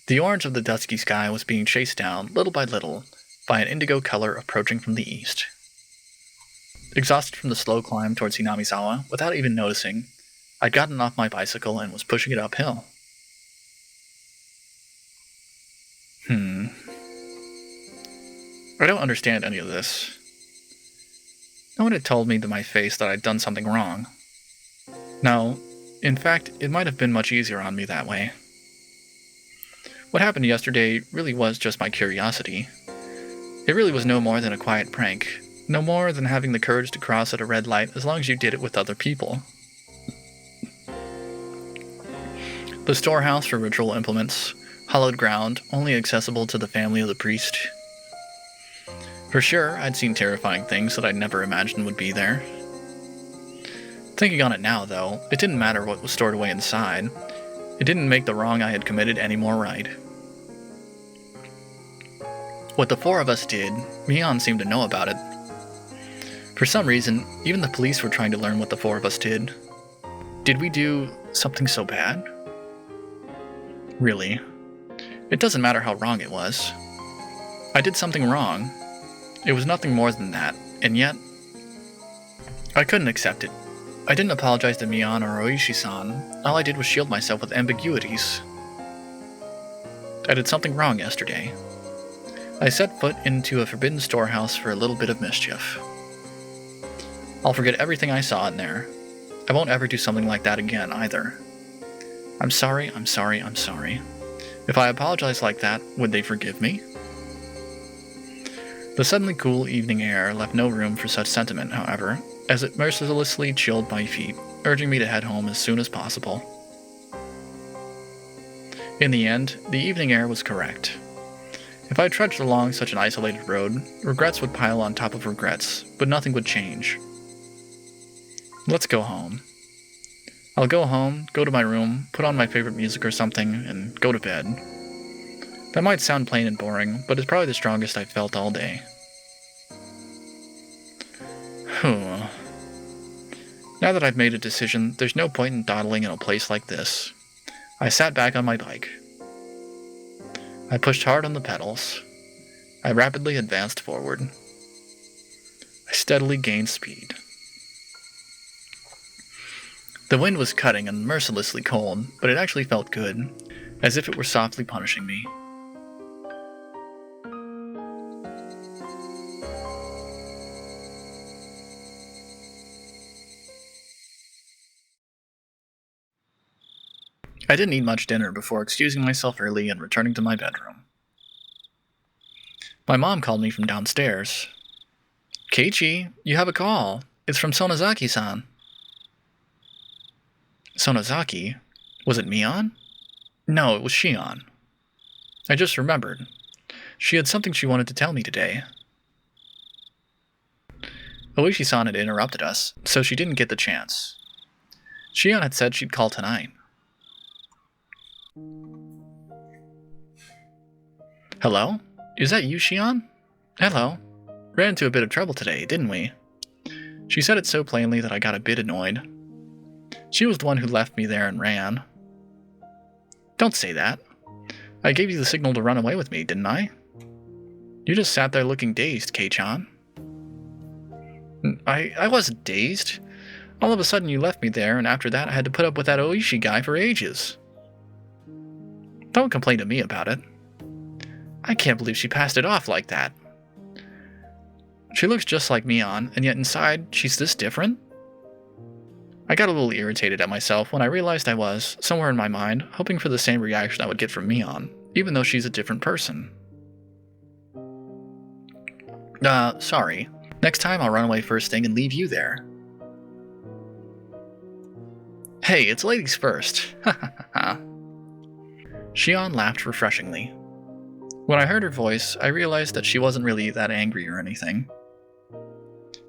Speaker 1: The orange of the dusky sky was being chased down, little by little, by an indigo color approaching from the east. Exhausted from the slow climb towards Hinamizawa, without even noticing, I'd gotten off my bicycle and was pushing it uphill. I don't understand any of this. No one had told me to my face that I'd done something wrong. No, in fact, it might have been much easier on me that way. What happened yesterday really was just my curiosity. It really was no more than a quiet prank, no more than having the courage to cross at a red light as long as you did it with other people. The storehouse for ritual implements, hallowed ground, only accessible to the family of the priest. For sure, I'd seen terrifying things that I'd never imagined would be there. Thinking on it now, though, it didn't matter what was stored away inside. It didn't make the wrong I had committed any more right. What the 4 of us did, Mion seemed to know about it. For some reason, even the police were trying to learn what the 4 of us did. Did we do something so bad? Really? It doesn't matter how wrong it was. I did something wrong. It was nothing more than that, and yet I couldn't accept it. I didn't apologize to Mion or Oishi-san. All I did was shield myself with ambiguities. I did something wrong yesterday. I set foot into a forbidden storehouse for a little bit of mischief. I'll forget everything I saw in there. I won't ever do something like that again, either. I'm sorry, I'm sorry, I'm sorry. If I apologize like that, would they forgive me? The suddenly cool evening air left no room for such sentiment, however, as it mercilessly chilled my feet, urging me to head home as soon as possible. In the end, the evening air was correct. If I trudged along such an isolated road, regrets would pile on top of regrets, but nothing would change. Let's go home. I'll go home, go to my room, put on my favorite music or something, and go to bed. That might sound plain and boring, but it's probably the strongest I've felt all day. Now that I've made a decision, there's no point in dawdling in a place like this. I sat back on my bike. I pushed hard on the pedals. I rapidly advanced forward. I steadily gained speed. The wind was cutting and mercilessly cold, but it actually felt good, as if it were softly punishing me. I didn't eat much dinner before excusing myself early and returning to my bedroom. My mom called me from downstairs. Keiichi, you have a call. It's from Sonozaki-san. Sonozaki? Was it Mion? No, it was Shion. I just remembered. She had something she wanted to tell me today. Oishi-san had interrupted us, so she didn't get the chance. Shion had said she'd call tonight. Hello? Is that you, Shion? Hello. Ran into a bit of trouble today, didn't we? She said it so plainly that I got a bit annoyed. She was the one who left me there and ran. Don't say that. I gave you the signal to run away with me, didn't I? You just sat there looking dazed, Kei-chan. I wasn't dazed. All of a sudden you left me there, and after that I had to put up with that Oishi guy for ages. Don't complain to me about it. I can't believe she passed it off like that. She looks just like Mion, and yet inside she's this different? I got a little irritated at myself when I realized I was, somewhere in my mind, hoping for the same reaction I would get from Mion, even though she's a different person. Sorry. Next time I'll run away first thing and leave you there. Hey, it's ladies first. Ha ha ha. Shion laughed refreshingly. When I heard her voice, I realized that she wasn't really that angry or anything.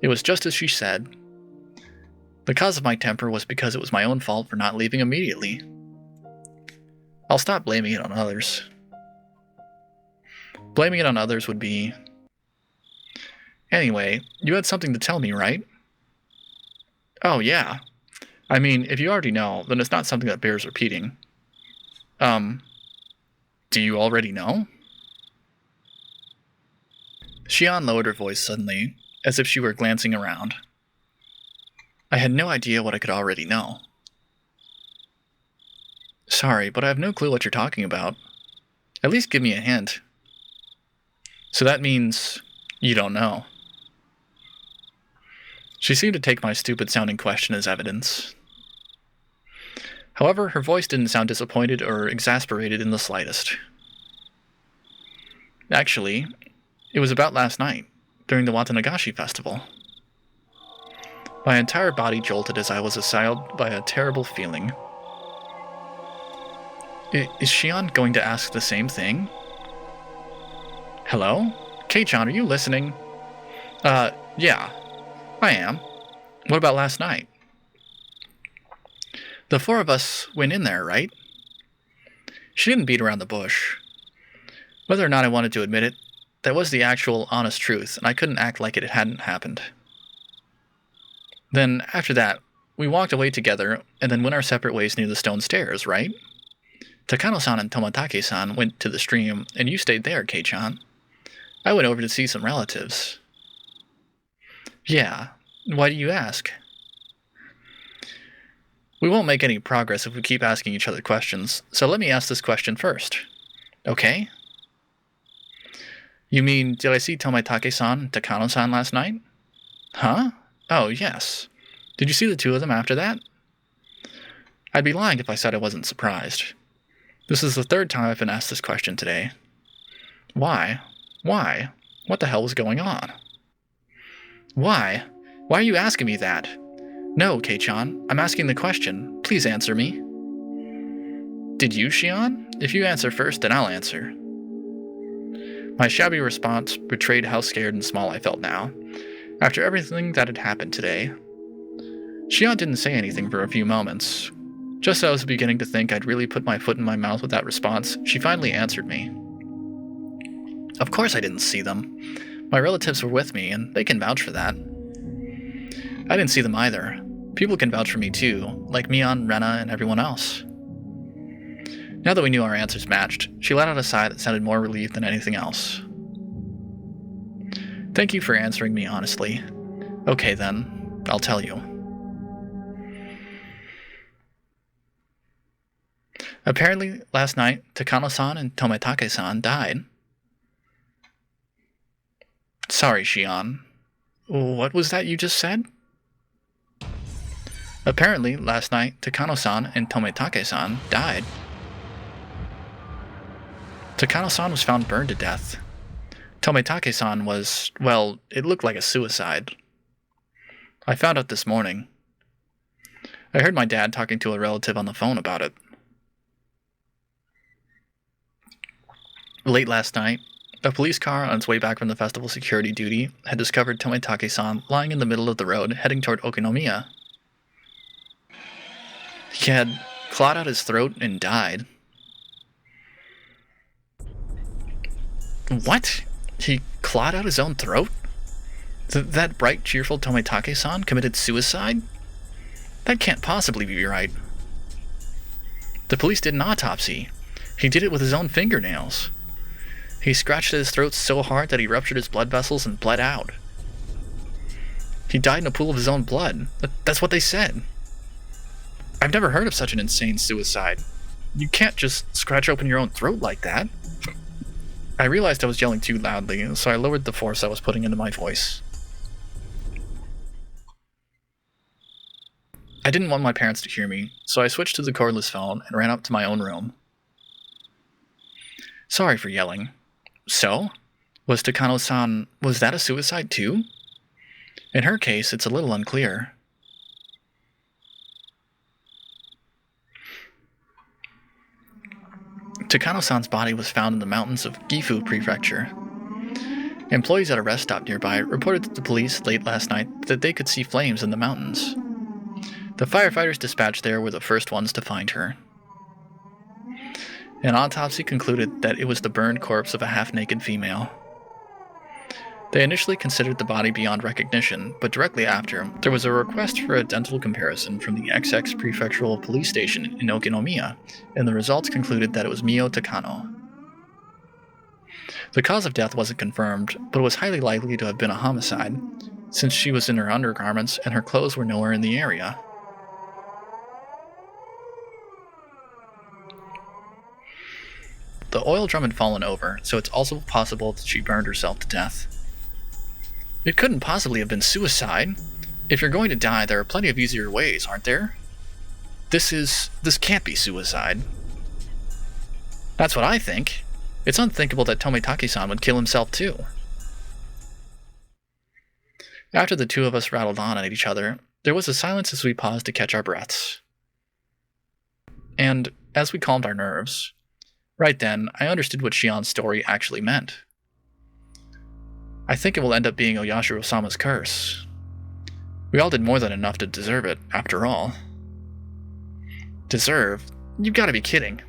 Speaker 1: It was just as she said. The cause of my temper was because it was my own fault for not leaving immediately. I'll stop blaming it on others. Blaming it on others would be... Anyway, you had something to tell me, right? Oh, yeah. I mean, if you already know, then it's not something that bears repeating. Do you already know? Shion lowered her voice suddenly, as if she were glancing around. I had no idea what I could already know. Sorry, but I have no clue what you're talking about. At least give me a hint. So that means you don't know. She seemed to take my stupid-sounding question as evidence. However, her voice didn't sound disappointed or exasperated in the slightest. Actually, it was about last night, during the Watanagashi festival. My entire body jolted as I was assailed by a terrible feeling. Is Shion going to ask the same thing? Hello? Kei-chan, are you listening? Yeah. I am. What about last night? The four of us went in there, right? She didn't beat around the bush. Whether or not I wanted to admit it, that was the actual, honest truth, and I couldn't act like it hadn't happened. Then, after that, we walked away together, and then went our separate ways near the stone stairs, right? Takano-san and Tomatake-san went to the stream, and you stayed there, Kei-chan. I went over to see some relatives. Yeah, why do you ask? We won't make any progress if we keep asking each other questions, so let me ask this question first. Okay? You mean, did I see Tomatake-san and Takano-san last night? Huh? Oh, yes. Did you see the two of them after that? I'd be lying if I said I wasn't surprised. This is the third time I've been asked this question today. Why? Why? What the hell was going on? Why? Why are you asking me that? No, Kei-chan, I'm asking the question. Please answer me. Did you, Shion? If you answer first, then I'll answer. My shabby response betrayed how scared and small I felt now, after everything that had happened today. Shion didn't say anything for a few moments. Just as I was beginning to think I'd really put my foot in my mouth with that response, she finally answered me. Of course I didn't see them. My relatives were with me, and they can vouch for that. I didn't see them either. People can vouch for me too, like Mion, Rena, and everyone else. Now that we knew our answers matched, she let out a sigh that sounded more relieved than anything else. Thank you for answering me honestly. Okay then, I'll tell you. Apparently, last night, Takano-san and Tomatake-san died. Sorry, Shion. What was that you just said? Apparently, last night, Takano-san and Tomitake-san died. Takano-san was found burned to death. Tomitake-san was, well, it looked like a suicide. I found out this morning. I heard my dad talking to a relative on the phone about it. Late last night, a police car on its way back from the festival security duty had discovered Tomitake-san lying in the middle of the road heading toward Okinomiya. He had clawed out his throat and died. What? He clawed out his own throat? That bright, cheerful Tomitake-san committed suicide? That can't possibly be right. The police did an autopsy. He did it with his own fingernails. He scratched at his throat so hard that he ruptured his blood vessels and bled out. He died in a pool of his own blood. That's what they said. I've never heard of such an insane suicide. You can't just scratch open your own throat like that. I realized I was yelling too loudly, so I lowered the force I was putting into my voice. I didn't want my parents to hear me, so I switched to the cordless phone and ran up to my own room. Sorry for yelling. So? Was Takano-san, was that a suicide too? In her case, it's a little unclear. Takano-san's body was found in the mountains of Gifu Prefecture. Employees at a rest stop nearby reported to the police late last night that they could see flames in the mountains. The firefighters dispatched there were the first ones to find her. An autopsy concluded that it was the burned corpse of a half-naked female. They initially considered the body beyond recognition, but directly after, there was a request for a dental comparison from the XX Prefectural Police Station in Okinomiya, and the results concluded that it was Mio Takano. The cause of death wasn't confirmed, but it was highly likely to have been a homicide, since she was in her undergarments and her clothes were nowhere in the area. The oil drum had fallen over, so it's also possible that she burned herself to death. It couldn't possibly have been suicide. If you're going to die, there are plenty of easier ways, aren't there? This can't be suicide. That's what I think. It's unthinkable that Tomitake-san would kill himself too. After the two of us rattled on at each other, there was a silence as we paused to catch our breaths. And as we calmed our nerves, right then, I understood what Shion's story actually meant. I think it will end up being Oyashiro-sama's curse. We all did more than enough to deserve it, after all. Deserve? You've got to be kidding.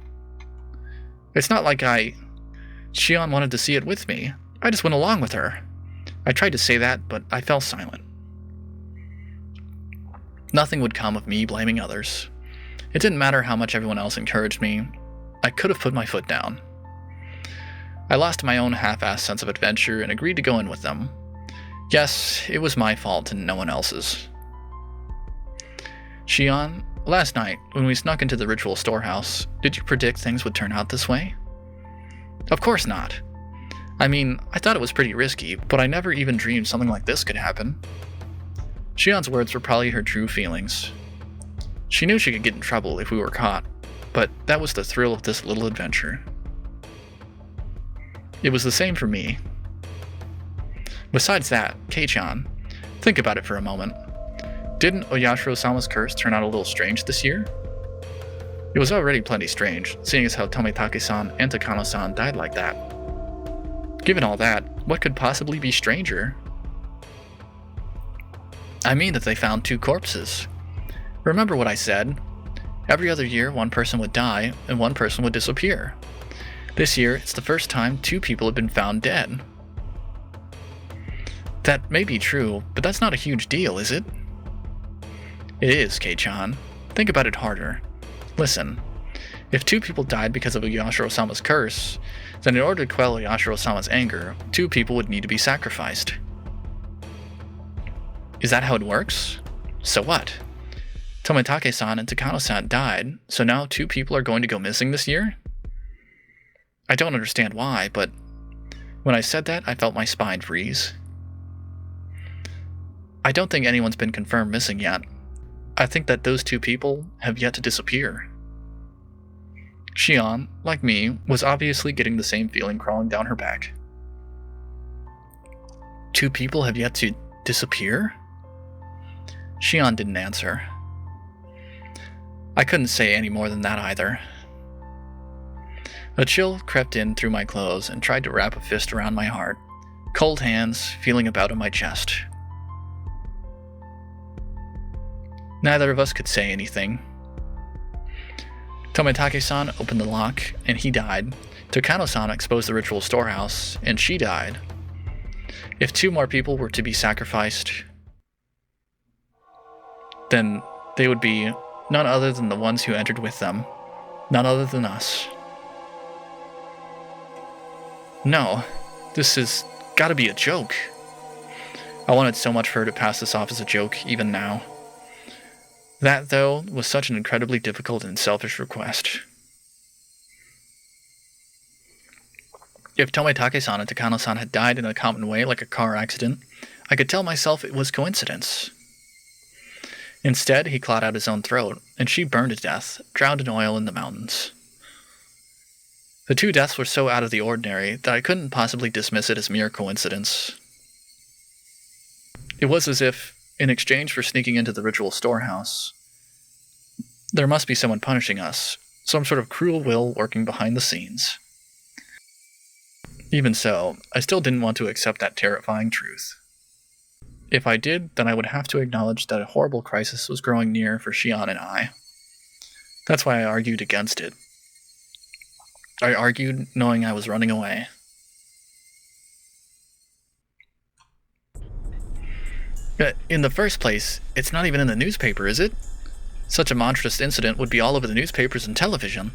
Speaker 1: It's not like Shion wanted to see it with me. I just went along with her. I tried to say that, but I fell silent. Nothing would come of me blaming others. It didn't matter how much everyone else encouraged me. I could have put my foot down. I lost my own half-assed sense of adventure and agreed to go in with them. Yes, it was my fault and no one else's. Shion, last night, when we snuck into the ritual storehouse, did you predict things would turn out this way? Of course not. I mean, I thought it was pretty risky, but I never even dreamed something like this could happen. Shion's words were probably her true feelings. She knew she could get in trouble if we were caught, but that was the thrill of this little adventure. It was the same for me. Besides that, Kei-chan, think about it for a moment. Didn't Oyashiro-sama's curse turn out a little strange this year? It was already plenty strange, seeing as how Tomitake-san and Takano-san died like that. Given all that, what could possibly be stranger? I mean that they found two corpses. Remember what I said? Every other year, one person would die, and one person would disappear. This year, it's the first time two people have been found dead. That may be true, but that's not a huge deal, is it? It is, Kei-chan. Think about it harder. Listen, if two people died because of Oyashiro-sama's curse, then in order to quell Oyashiro-sama's anger, two people would need to be sacrificed. Is that how it works? So what? Tomitake-san and Takano-san died, so now two people are going to go missing this year? I don't understand why, but when I said that, I felt my spine freeze. I don't think anyone's been confirmed missing yet. I think that those two people have yet to disappear. Shion, like me, was obviously getting the same feeling crawling down her back. Two people have yet to disappear? Shion didn't answer. I couldn't say any more than that either. A chill crept in through my clothes and tried to wrap a fist around my heart, cold hands feeling about in my chest. Neither of us could say anything. Tomitake-san opened the lock, and he died. Tokano-san exposed the ritual storehouse, and she died. If two more people were to be sacrificed, then they would be none other than the ones who entered with them, none other than us. No, this has gotta be a joke. I wanted so much for her to pass this off as a joke, even now. That, though, was such an incredibly difficult and selfish request. If Tomitake-san and Takano-san had died in a common way, like a car accident, I could tell myself it was coincidence. Instead, he clawed out his own throat, and she burned to death, drowned in oil in the mountains. The two deaths were so out of the ordinary that I couldn't possibly dismiss it as mere coincidence. It was as if, in exchange for sneaking into the ritual storehouse, there must be someone punishing us, some sort of cruel will working behind the scenes. Even so, I still didn't want to accept that terrifying truth. If I did, then I would have to acknowledge that a horrible crisis was growing near for Shion and I. That's why I argued against it. I argued knowing I was running away. In the first place, it's not even in the newspaper, is it? Such a monstrous incident would be all over the newspapers and television.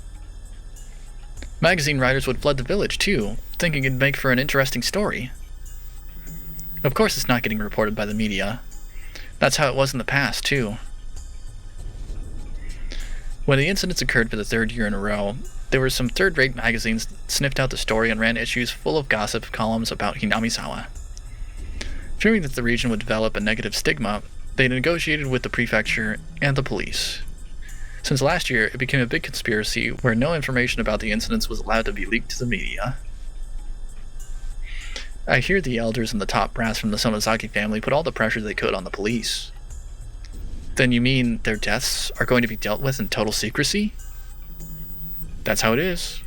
Speaker 1: Magazine writers would flood the village, too, thinking it'd make for an interesting story. Of course it's not getting reported by the media. That's how it was in the past, too. When the incidents occurred for the third year in a row, there were some third-rate magazines that sniffed out the story and ran issues full of gossip columns about Hinamizawa. Fearing that the region would develop a negative stigma, they negotiated with the prefecture and the police. Since last year, it became a big conspiracy where no information about the incidents was allowed to be leaked to the media. I hear the elders and the top brass from the Sonozaki family put all the pressure they could on the police. Then you mean their deaths are going to be dealt with in total secrecy? That's how it is.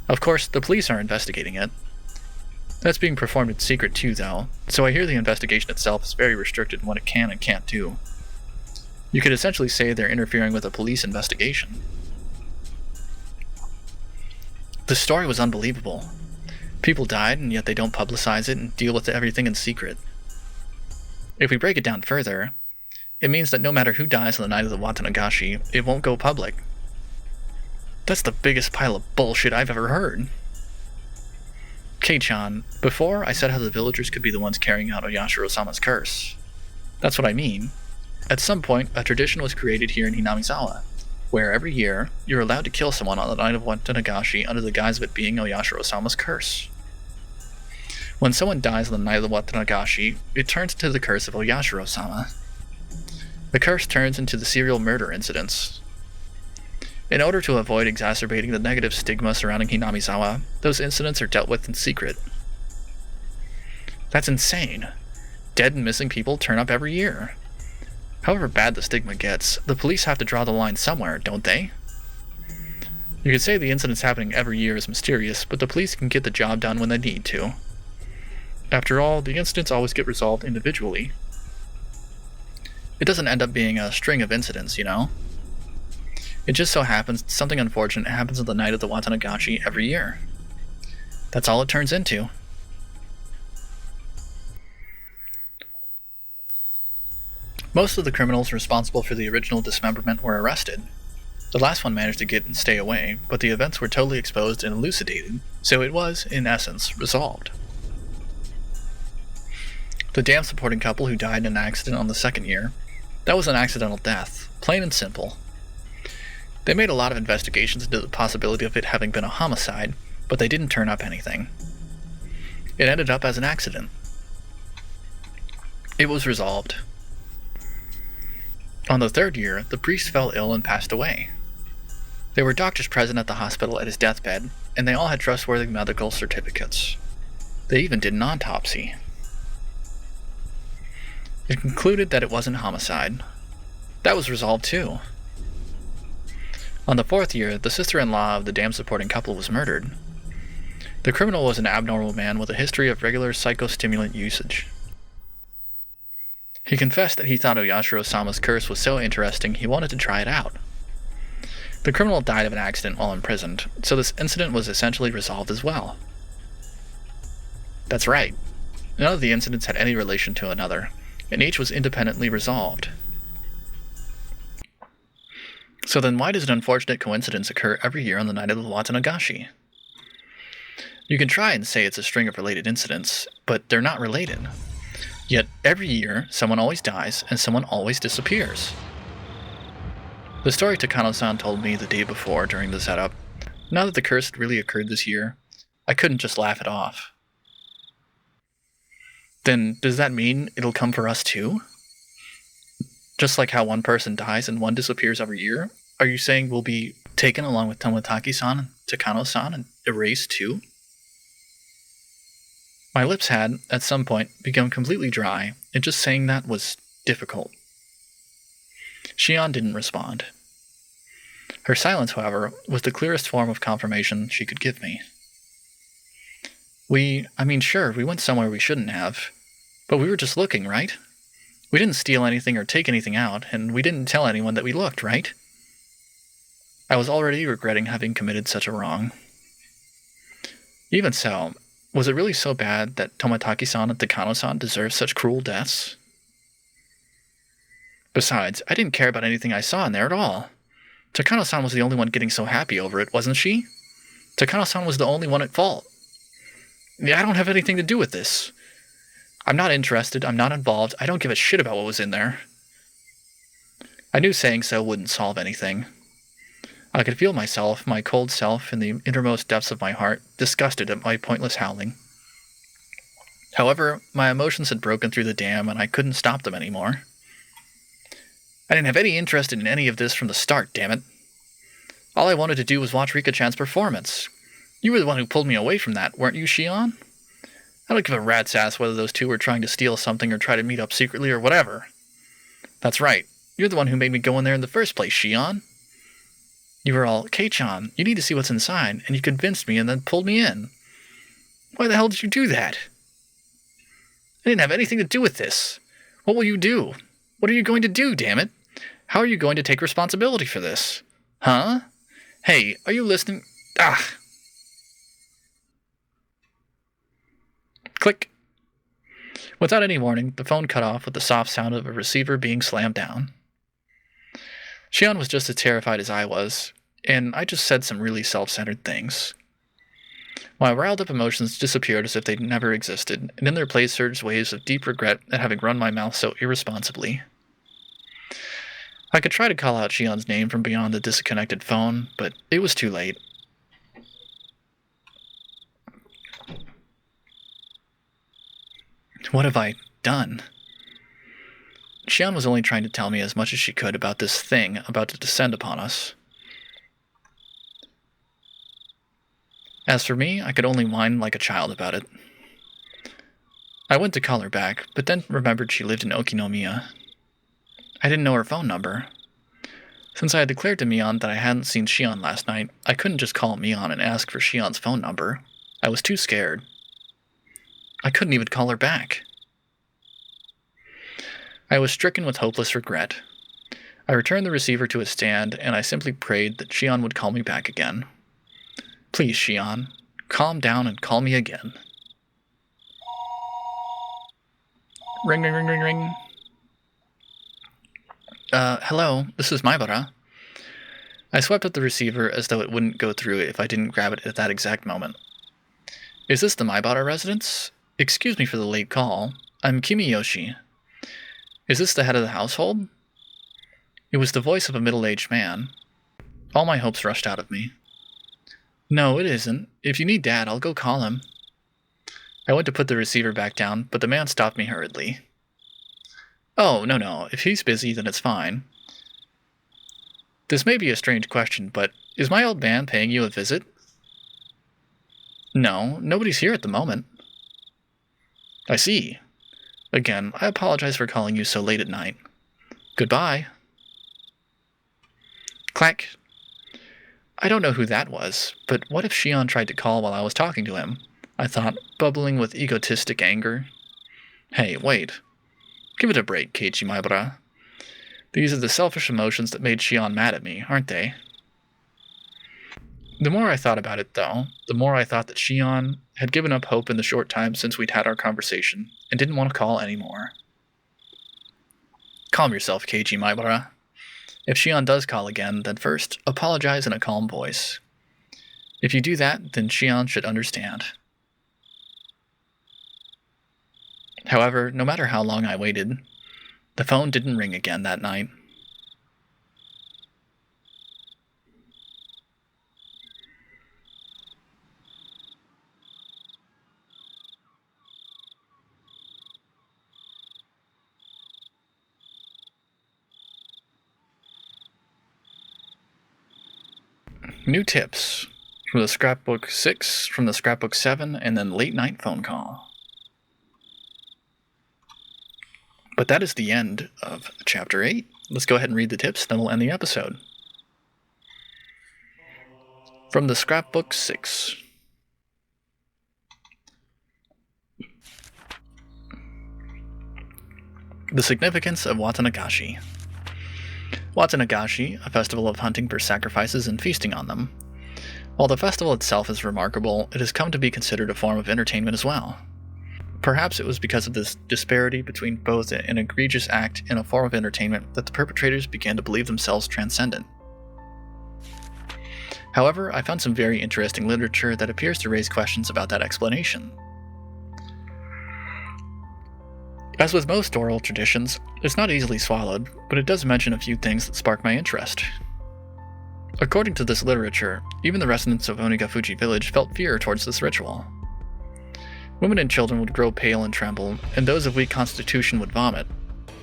Speaker 1: Of course, the police are investigating it. That's being performed in secret too, though, so I hear the investigation itself is very restricted in what it can and can't do. You could essentially say they're interfering with a police investigation. The story was unbelievable. People died, and yet they don't publicize it and deal with everything in secret. If we break it down further, it means that no matter who dies on the night of the Watanagashi, it won't go public. That's the biggest pile of bullshit I've ever heard. Kei-chan, before I said how the villagers could be the ones carrying out Oyashiro-sama's curse. That's what I mean. At some point, a tradition was created here in Hinamizawa, where every year, you're allowed to kill someone on the night of Watanagashi under the guise of it being Oyashiro-sama's curse. When someone dies on the night of the Watanagashi, it turns into the curse of Oyashiro-sama. The curse turns into the serial murder incidents. In order to avoid exacerbating the negative stigma surrounding Hinamizawa, those incidents are dealt with in secret. That's insane. Dead and missing people turn up every year. However bad the stigma gets, the police have to draw the line somewhere, don't they? You could say the incidents happening every year is mysterious, but the police can get the job done when they need to. After all, the incidents always get resolved individually. It doesn't end up being a string of incidents, you know? It just so happens something unfortunate happens on the night of the Watanagashi every year. That's all it turns into. Most of the criminals responsible for the original dismemberment were arrested. The last one managed to get and stay away, but the events were totally exposed and elucidated, so it was, in essence, resolved. The dam supporting couple who died in an accident on the second year, that was an accidental death, plain and simple. They made a lot of investigations into the possibility of it having been a homicide, but they didn't turn up anything. It ended up as an accident. It was resolved. On the third year, the priest fell ill and passed away. There were doctors present at the hospital at his deathbed, and they all had trustworthy medical certificates. They even did an autopsy. It concluded that it wasn't homicide. That was resolved too. On the fourth year, the sister-in-law of the dam-supporting couple was murdered. The criminal was an abnormal man with a history of regular psychostimulant usage. He confessed that he thought Oyashiro-sama's curse was so interesting he wanted to try it out. The criminal died of an accident while imprisoned, so this incident was essentially resolved as well. That's right. None of the incidents had any relation to another, and each was independently resolved. So then why does an unfortunate coincidence occur every year on the night of the Watanagashi? You can try and say it's a string of related incidents, but they're not related. Yet every year, someone always dies and someone always disappears. The story Takano-san told me the day before during the setup, now that the curse had really occurred this year, I couldn't just laugh it off. Then does that mean it'll come for us too? Just like how one person dies and one disappears every year, are you saying we'll be taken along with Tomotaki-san and Takano-san and erased too? My lips had, at some point, become completely dry, and just saying that was difficult. Shion didn't respond. Her silence, however, was the clearest form of confirmation she could give me. Sure, we went somewhere we shouldn't have, but we were just looking, right? We didn't steal anything or take anything out, and we didn't tell anyone that we looked, right? I was already regretting having committed such a wrong. Even so, was it really so bad that Tomotaki-san and Takano-san deserved such cruel deaths? Besides, I didn't care about anything I saw in there at all. Takano-san was the only one getting so happy over it, wasn't she? Takano-san was the only one at fault. Yeah, I don't have anything to do with this. I'm not interested, I'm not involved, I don't give a shit about what was in there. I knew saying so wouldn't solve anything. I could feel myself, my cold self, in the innermost depths of my heart, disgusted at my pointless howling. However, my emotions had broken through the dam and I couldn't stop them anymore. I didn't have any interest in any of this from the start, damn it. All I wanted to do was watch Rika-chan's performance. You were the one who pulled me away from that, weren't you, Shion? I don't give a rat's ass whether those two were trying to steal something or try to meet up secretly or whatever. That's right. You're the one who made me go in there in the first place, Shion. You were all, Kei-chan, you need to see what's inside, and you convinced me and then pulled me in. Why the hell did you do that? I didn't have anything to do with this. What will you do? What are you going to do, damn it? How are you going to take responsibility for this? Huh? Hey, are you listening? Ah! Click. Without any warning, the phone cut off with the soft sound of a receiver being slammed down. Shion was just as terrified as I was, and I just said some really self-centered things. My riled-up emotions disappeared as if they'd never existed, and in their place surged waves of deep regret at having run my mouth so irresponsibly. I could try to call out Shion's name from beyond the disconnected phone, but it was too late. What have I done? Shion was only trying to tell me as much as she could about this thing about to descend upon us. As for me, I could only whine like a child about it. I went to call her back, but then remembered she lived in Okinomiya. I didn't know her phone number. Since I had declared to Mion that I hadn't seen Shion last night, I couldn't just call Mion and ask for Shion's phone number. I was too scared. I couldn't even call her back. I was stricken with hopeless regret. I returned the receiver to its stand, and I simply prayed that Shion would call me back again. Please, Shion, calm down and call me again. Ring, ring, ring, ring, ring. Hello, this is Maibara. I swept up the receiver as though it wouldn't go through if I didn't grab it at that exact moment. Is this the Maibara residence? Excuse me for the late call. I'm Kimiyoshi. Is this the head of the household? It was the voice of a middle-aged man. All my hopes rushed out of me. No, it isn't. If you need Dad, I'll go call him. I went to put the receiver back down, but the man stopped me hurriedly. Oh, no. If he's busy, then it's fine. This may be a strange question, but is my old man paying you a visit? No, nobody's here at the moment. I see. Again, I apologize for calling you so late at night. Goodbye. Clack. I don't know who that was, but what if Shion tried to call while I was talking to him? I thought, bubbling with egotistic anger. Hey, wait. Give it a break, Keiichi Maibara. These are the selfish emotions that made Shion mad at me, aren't they? The more I thought about it, though, the more I thought that Shion had given up hope in the short time since we'd had our conversation, and didn't want to call anymore. Calm yourself, Keiichi Maibara. If Shion does call again, then first, apologize in a calm voice. If you do that, then Shion should understand. However, no matter how long I waited, the phone didn't ring again that night. New tips from the scrapbook 6, from the scrapbook 7, and then late night phone call. But that is the end of chapter 8. Let's go ahead and read the tips, then we'll end the episode. From the scrapbook 6. The significance of Watanagashi. Watanagashi, a festival of hunting for sacrifices and feasting on them. While the festival itself is remarkable, it has come to be considered a form of entertainment as well. Perhaps it was because of this disparity between both an egregious act and a form of entertainment that the perpetrators began to believe themselves transcendent. However, I found some very interesting literature that appears to raise questions about that explanation. As with most oral traditions, it's not easily swallowed, but it does mention a few things that spark my interest. According to this literature, even the residents of Onigafuchi village felt fear towards this ritual. Women and children would grow pale and tremble, and those of weak constitution would vomit,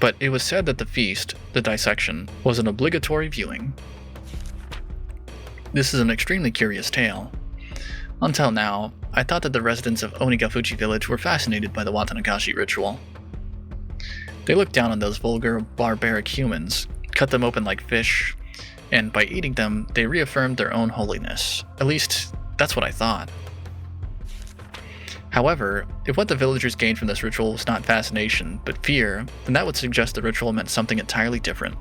Speaker 1: but it was said that the feast, the dissection, was an obligatory viewing. This is an extremely curious tale. Until now, I thought that the residents of Onigafuchi village were fascinated by the Watanagashi ritual. They looked down on those vulgar, barbaric humans, cut them open like fish, and by eating them, they reaffirmed their own holiness. At least, that's what I thought. However, if what the villagers gained from this ritual was not fascination, but fear, then that would suggest the ritual meant something entirely different.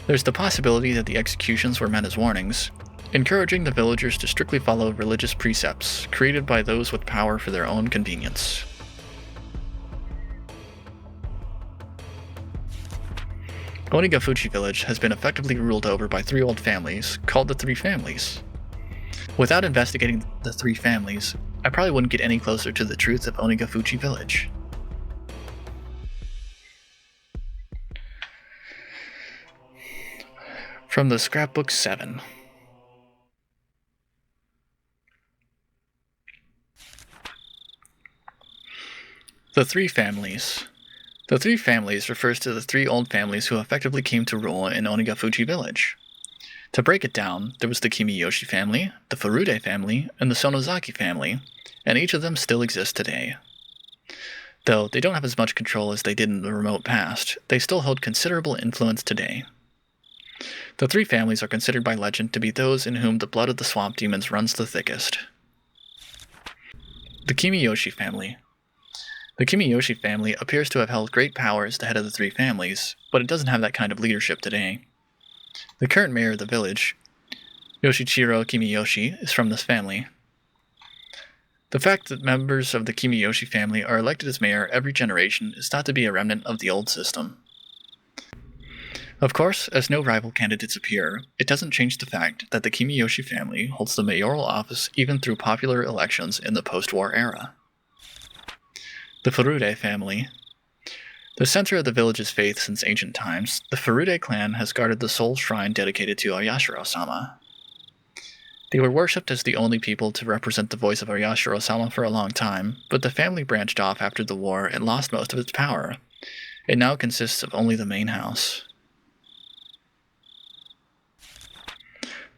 Speaker 1: There's the possibility that the executions were meant as warnings, encouraging the villagers to strictly follow religious precepts created by those with power for their own convenience. Onigafuchi village has been effectively ruled over by 3 old families, called the 3 families. Without investigating the 3 families, I probably wouldn't get any closer to the truth of Onigafuchi village. From the scrapbook 7. The 3 families. The 3 families refers to the 3 old families who effectively came to rule in Onigafuchi village. To break it down, there was the Kimiyoshi family, the Furude family, and the Sonozaki family, and each of them still exists today. Though they don't have as much control as they did in the remote past, they still hold considerable influence today. The 3 families are considered by legend to be those in whom the blood of the swamp demons runs the thickest. The Kimiyoshi family. The Kimiyoshi family appears to have held great power as the head of the 3 families, but it doesn't have that kind of leadership today. The current mayor of the village, Yoshichiro Kimiyoshi, is from this family. The fact that members of the Kimiyoshi family are elected as mayor every generation is thought to be a remnant of the old system. Of course, as no rival candidates appear, it doesn't change the fact that the Kimiyoshi family holds the mayoral office even through popular elections in the post-war era. The Furude family. The center of the village's faith since ancient times, the Furude clan has guarded the sole shrine dedicated to Oyashiro-sama. They were worshipped as the only people to represent the voice of Oyashiro-sama for a long time, but the family branched off after the war and lost most of its power. It now consists of only the main house.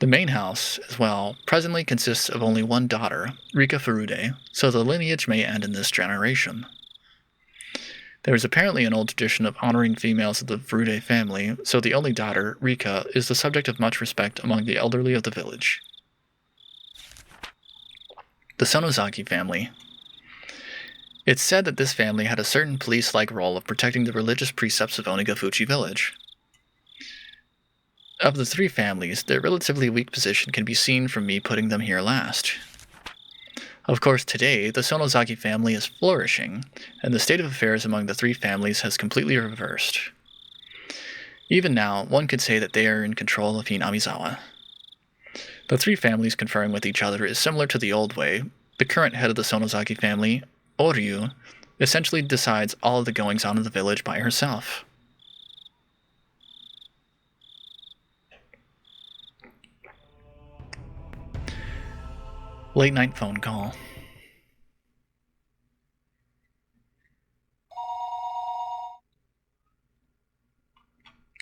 Speaker 1: The main house, as well, presently consists of only one daughter, Rika Furude, so the lineage may end in this generation. There is apparently an old tradition of honoring females of the Furude family, so the only daughter, Rika, is the subject of much respect among the elderly of the village. The Sonozaki family. It's said that this family had a certain police-like role of protecting the religious precepts of Onigafuchi village. Of the three families, their relatively weak position can be seen from me putting them here last. Of course, today, the Sonozaki family is flourishing, and the state of affairs among the three families has completely reversed. Even now, one could say that they are in control of Hinamizawa. The three families conferring with each other is similar to the old way. The current head of the Sonozaki family, Oryu, essentially decides all of the goings-on in the village by herself. Late night phone call.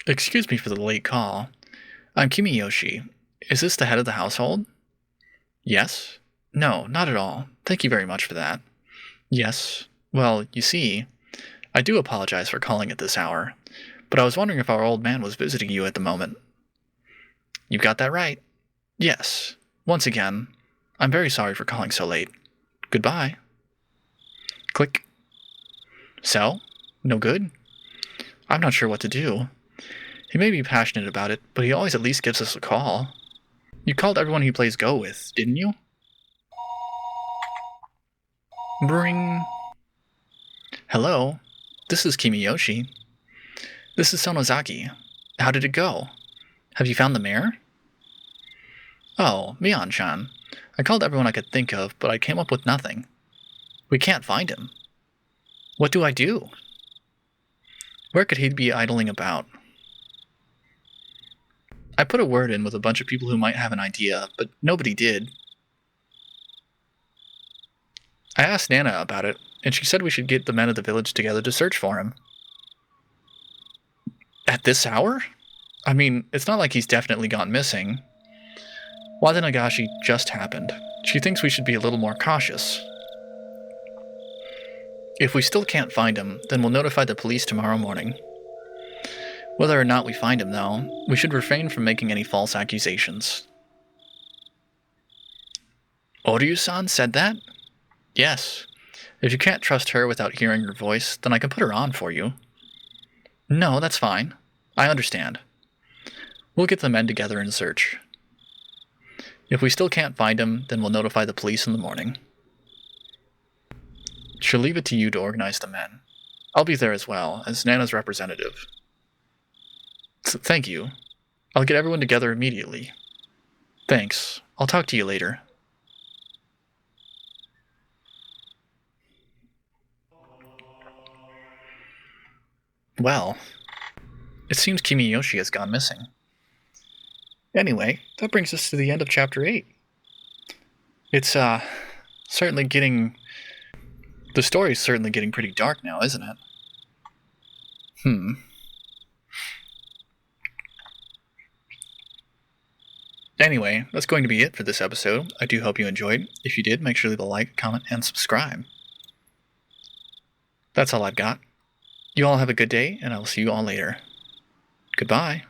Speaker 1: Excuse me for the late call. I'm Kimiyoshi. Is this the head of the household? Yes? No, not at all. Thank you very much for that. Yes. Well, you see, I do apologize for calling at this hour, but I was wondering if our old man was visiting you at the moment. You got that right. Yes. Once again, I'm very sorry for calling so late. Goodbye. Click. So? No good? I'm not sure what to do. He may be passionate about it, but he always at least gives us a call. You called everyone he plays Go with, didn't you? Bring. Hello, this is Kimiyoshi. This is Sonozaki. How did it go? Have you found the mayor? Oh, Mion-chan. I called everyone I could think of, but I came up with nothing. We can't find him. What do I do? Where could he be idling about? I put a word in with a bunch of people who might have an idea, but nobody did. I asked Nana about it, and she said we should get the men of the village together to search for him. At this hour? I mean, it's not like he's definitely gone missing. Watanagashi just happened. She thinks we should be a little more cautious. If we still can't find him, then we'll notify the police tomorrow morning. Whether or not we find him, though, we should refrain from making any false accusations. Oryu-san said that? Yes. If you can't trust her without hearing her voice, then I can put her on for you. No, that's fine. I understand. We'll get the men together and search. If we still can't find him, then we'll notify the police in the morning. She'll leave it to you to organize the men. I'll be there as well, as Nana's representative. Thank you. I'll get everyone together immediately. Thanks. I'll talk to you later. Well, it seems Kimiyoshi has gone missing. Anyway, that brings us to the end of Chapter 8. It's, certainly getting... The story's certainly getting pretty dark now, isn't it? Anyway, that's going to be it for this episode. I do hope you enjoyed. If you did, make sure to leave a like, comment, and subscribe. That's all I've got. You all have a good day, and I will see you all later. Goodbye.